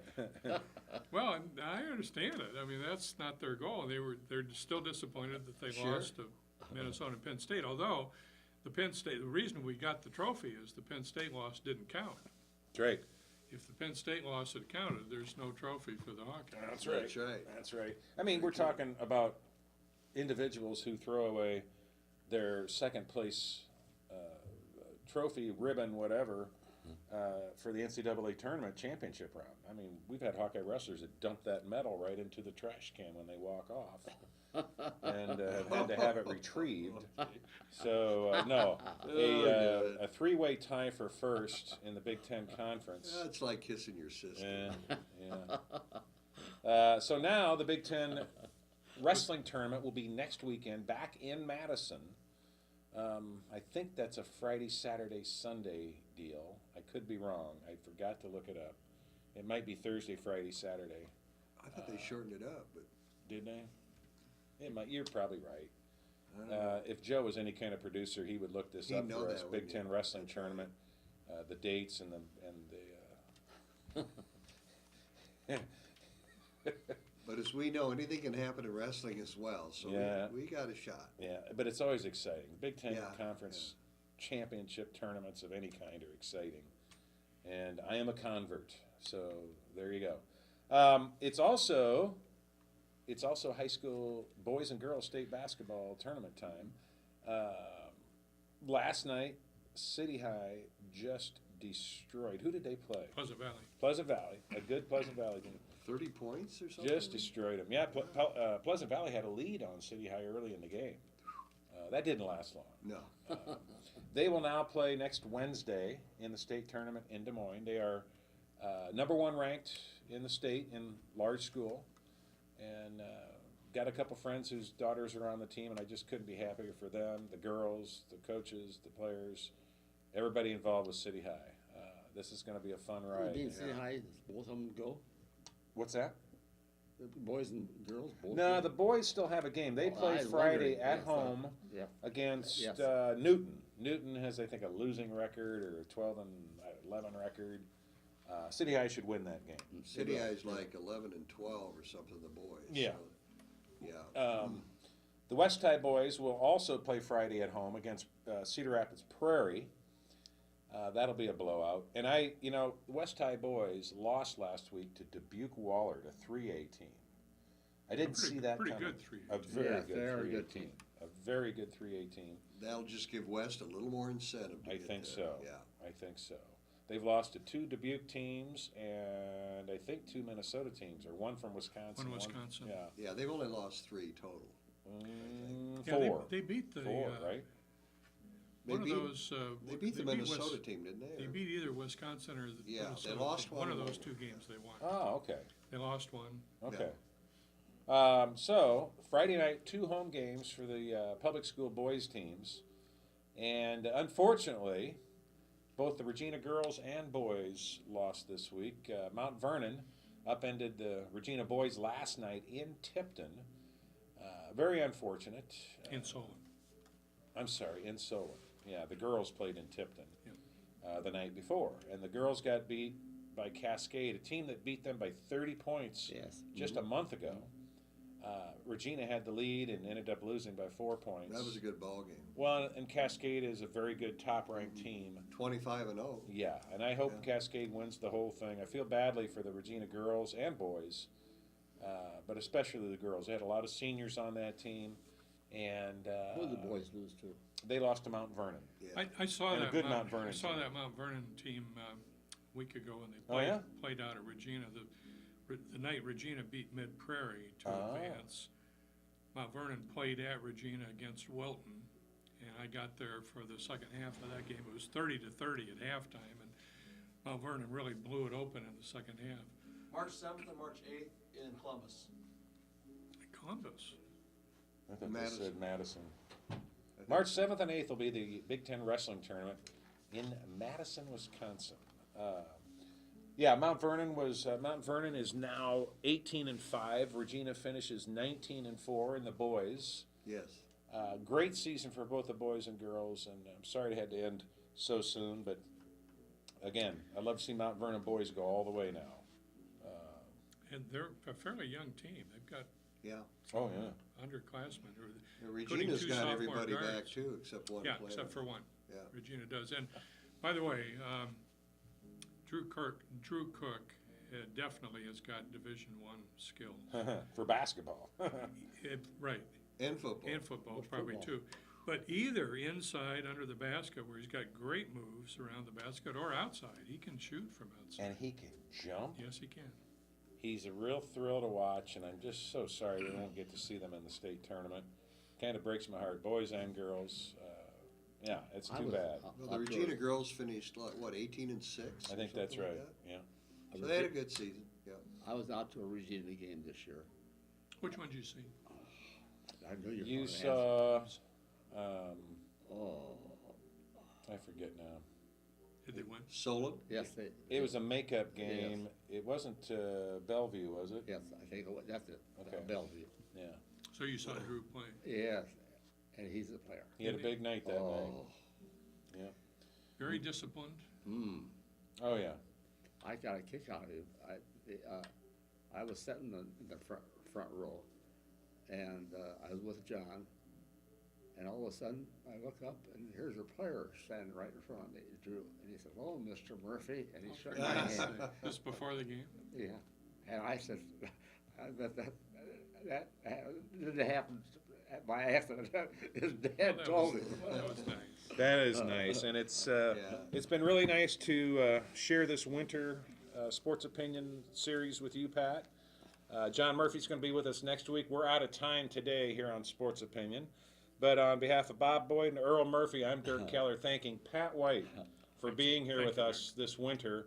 Well, and I understand it. I mean, that's not their goal. They're still disappointed that they Sure. lost to Minnesota and Penn State. Although the reason we got the trophy is the Penn State loss didn't count. That's right. If the Penn State loss had counted, there's no trophy for the Hawkeyes. That's right. That's right. That's right. I mean, we're talking about individuals who throw away their second place trophy, ribbon, whatever, for the NCAA tournament championship round. I mean, we've had Hawkeye wrestlers that dump that medal right into the trash can when they walk off, and have had to have it retrieved. So no, a 3-way tie for first in the Big Ten Conference. That's like kissing your sister. Yeah. So now the Big Ten wrestling tournament will be next weekend back in Madison. I think that's a Friday, Saturday, Sunday deal. I could be wrong. I forgot to look it up. It might be Thursday, Friday, Saturday. I thought they shortened it up, but Did they? It might. You're probably right. I don't know. If Joe was any kind of producer, he would look this He'd up know for us. that, Big wouldn't Ten he? wrestling That's right. tournament, the dates and the. But as we know, anything can happen in wrestling as well. So Yeah. we got a shot. Yeah, but it's always exciting. Big Ten Yeah, Conference championship tournaments of any kind are exciting, and I am a convert. So there you go. It's also high school boys and girls state basketball tournament time. Last night, City High just destroyed. Who did they play? Pleasant Valley. Pleasant Valley. A good Pleasant Valley team. 30 points or something? Just destroyed them. Yeah, Pleasant Valley had a lead on City High early in the game. That didn't last long. No. They will now play next Wednesday in the state tournament in Des Moines. They are number 1 ranked in the state in large school, and got a couple friends whose daughters are on the team, and I just couldn't be happier for them, the girls, the coaches, the players, everybody involved with City High. This is going to be a fun ride. Being City High, both of them go? What's that? The boys and girls both No, go? the boys still have a game. They Oh, play I was Friday wondering. at Yes, home yeah. against Yes. Newton. Newton has, I think, a losing record or a 12-11 record. City High should win that game. City High's like 11 and 12 or something, the boys. Yeah. So, yeah. The West High boys will also play Friday at home against Cedar Rapids Prairie. That'll be a blowout. And the West High boys lost last week to Dubuque Wahlert, a 3A team. I didn't see that Pretty coming. good 3A. A very Yeah, good very 3A good team. team. A very good 3A team. That'll just give West a little more incentive to I get think there. so. Yeah. I think so. They've lost to 2 Dubuque teams and I think 2 Minnesota teams, or 1 from Wisconsin. One Wisconsin. Yeah. Yeah, they've only lost 3 total. Yeah, 4. they beat the 4, right? They one beat, of those. they beat the Minnesota team, didn't they? They or- beat either Wisconsin or the Yeah, they Minnesota lost team. one One of of those them. 2 games they won. Oh, okay. They lost one. Okay. So Friday night, 2 home games for the public school boys teams, and unfortunately, both the Regina girls and boys lost this week. Mount Vernon upended the Regina boys last night in Tipton. Very unfortunate. In Solon. I'm sorry, in Solon. Yeah, the girls played in Tipton the night before, and the girls got beat by Cascade, a team that beat them by 30 points Yes. just a month ago. Regina had the lead and ended up losing by 4 points. That was a good ball game. Well, and Cascade is a very good top-ranked team. 25 and 0. Yeah, and I hope Yeah. Cascade wins the whole thing. I feel badly for the Regina girls and boys, but especially the girls. They had a lot of seniors on that team, and Who did the boys lose to? they lost to Mount Vernon. Yeah. I saw And a that good Mount Vernon I saw team. that Mount Vernon team a week ago, and they Oh, yeah? played out at Regina. The night Regina beat Mid Prairie to Oh. advance. Mount Vernon played at Regina against Wilton, and I got there for the second half of that game. It was 30-30 at halftime, and Mount Vernon really blew it open in the second half. March 7th and March 8th in Columbus. Columbus. I thought Madison. they said Madison. I think- March 7th and 8th will be the Big Ten Wrestling Tournament in Madison, Wisconsin. Mount Vernon is now 18-5. Regina finishes 19-4 in the boys. Yes. Great season for both the boys and girls, and I'm sorry it had to end so soon, but again, I'd love to see Mount Vernon boys go all the way now. And they're a fairly young team. They've got Yeah. Oh, yeah. underclassmen who And Including Regina's 2 got sophomore everybody back guards. too, except one yeah, player. except for one. Yeah. Regina does. And by the way, Drew Cook definitely has got Division I skill. For basketball. Right, And football. and football What's probably football? too. But either inside under the basket where he's got great moves around the basket, or outside, he can shoot from outside. And he can jump. Yes, he can. He's a real thrill to watch, and I'm just so sorry we won't get to see them in the state tournament. Kind of breaks my heart, boys and girls. It's I too was, bad. Well, the Regina girls finished, like, what, 18-6? I or think that's something right. like Yeah. that? So they had a good season, yeah. I was out to a Regina game this year. Which one did you see? I knew you were You gonna ask. saw. Oh, I forget now. Did they win? Solon? yes, they. It was a makeup game. It wasn't Bellevue, was it? Yes, I think that's it. Okay. Bellevue. Yeah. So you saw Drew play. Yes, and he's a player. He had a big night that night. Oh, Yeah. Very disciplined. Oh yeah. I got a kick out of him. I was sitting in the front row, and I was with John, and all of a sudden I look up and here's a player standing right in front of me, Drew, and he said, "Oh, Mr. Murphy," and he shook my hand. This before the game? Yeah, and I said, that didn't happen by accident. His dad Well, told me. that was nice. That is nice, and it's been really nice to share this winter sports opinion series with you, Pat. John Murphy's going to be with us next week. We're out of time today here on Sports Opinion, but on behalf of Bob Boyd and Earl Murphy, I'm Dirk Keller, thanking Pat White for being here with us this winter.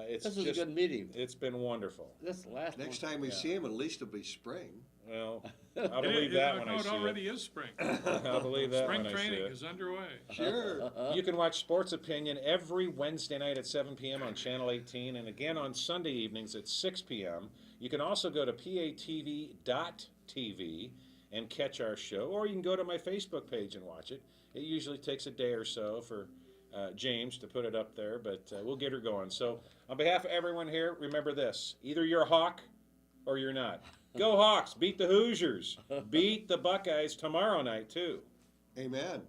This is a good meeting. It's been wonderful. This is the last Next one. time we see him, at least it'll be spring. Well, I'll believe that when I see it already it. is spring. I'll believe that Spring when I see training it. is underway. Sure. You can watch Sports Opinion every Wednesday night at 7 p.m. on Channel 18 and again on Sunday evenings at 6 p.m. You can also go to patv.tv and catch our show, or you can go to my Facebook page and watch it. It usually takes a day or so for James to put it up there, but we'll get her going. So on behalf of everyone here, remember this. Either you're a Hawk or you're not. Go Hawks. Beat the Hoosiers. Beat the Buckeyes tomorrow night, too. Amen.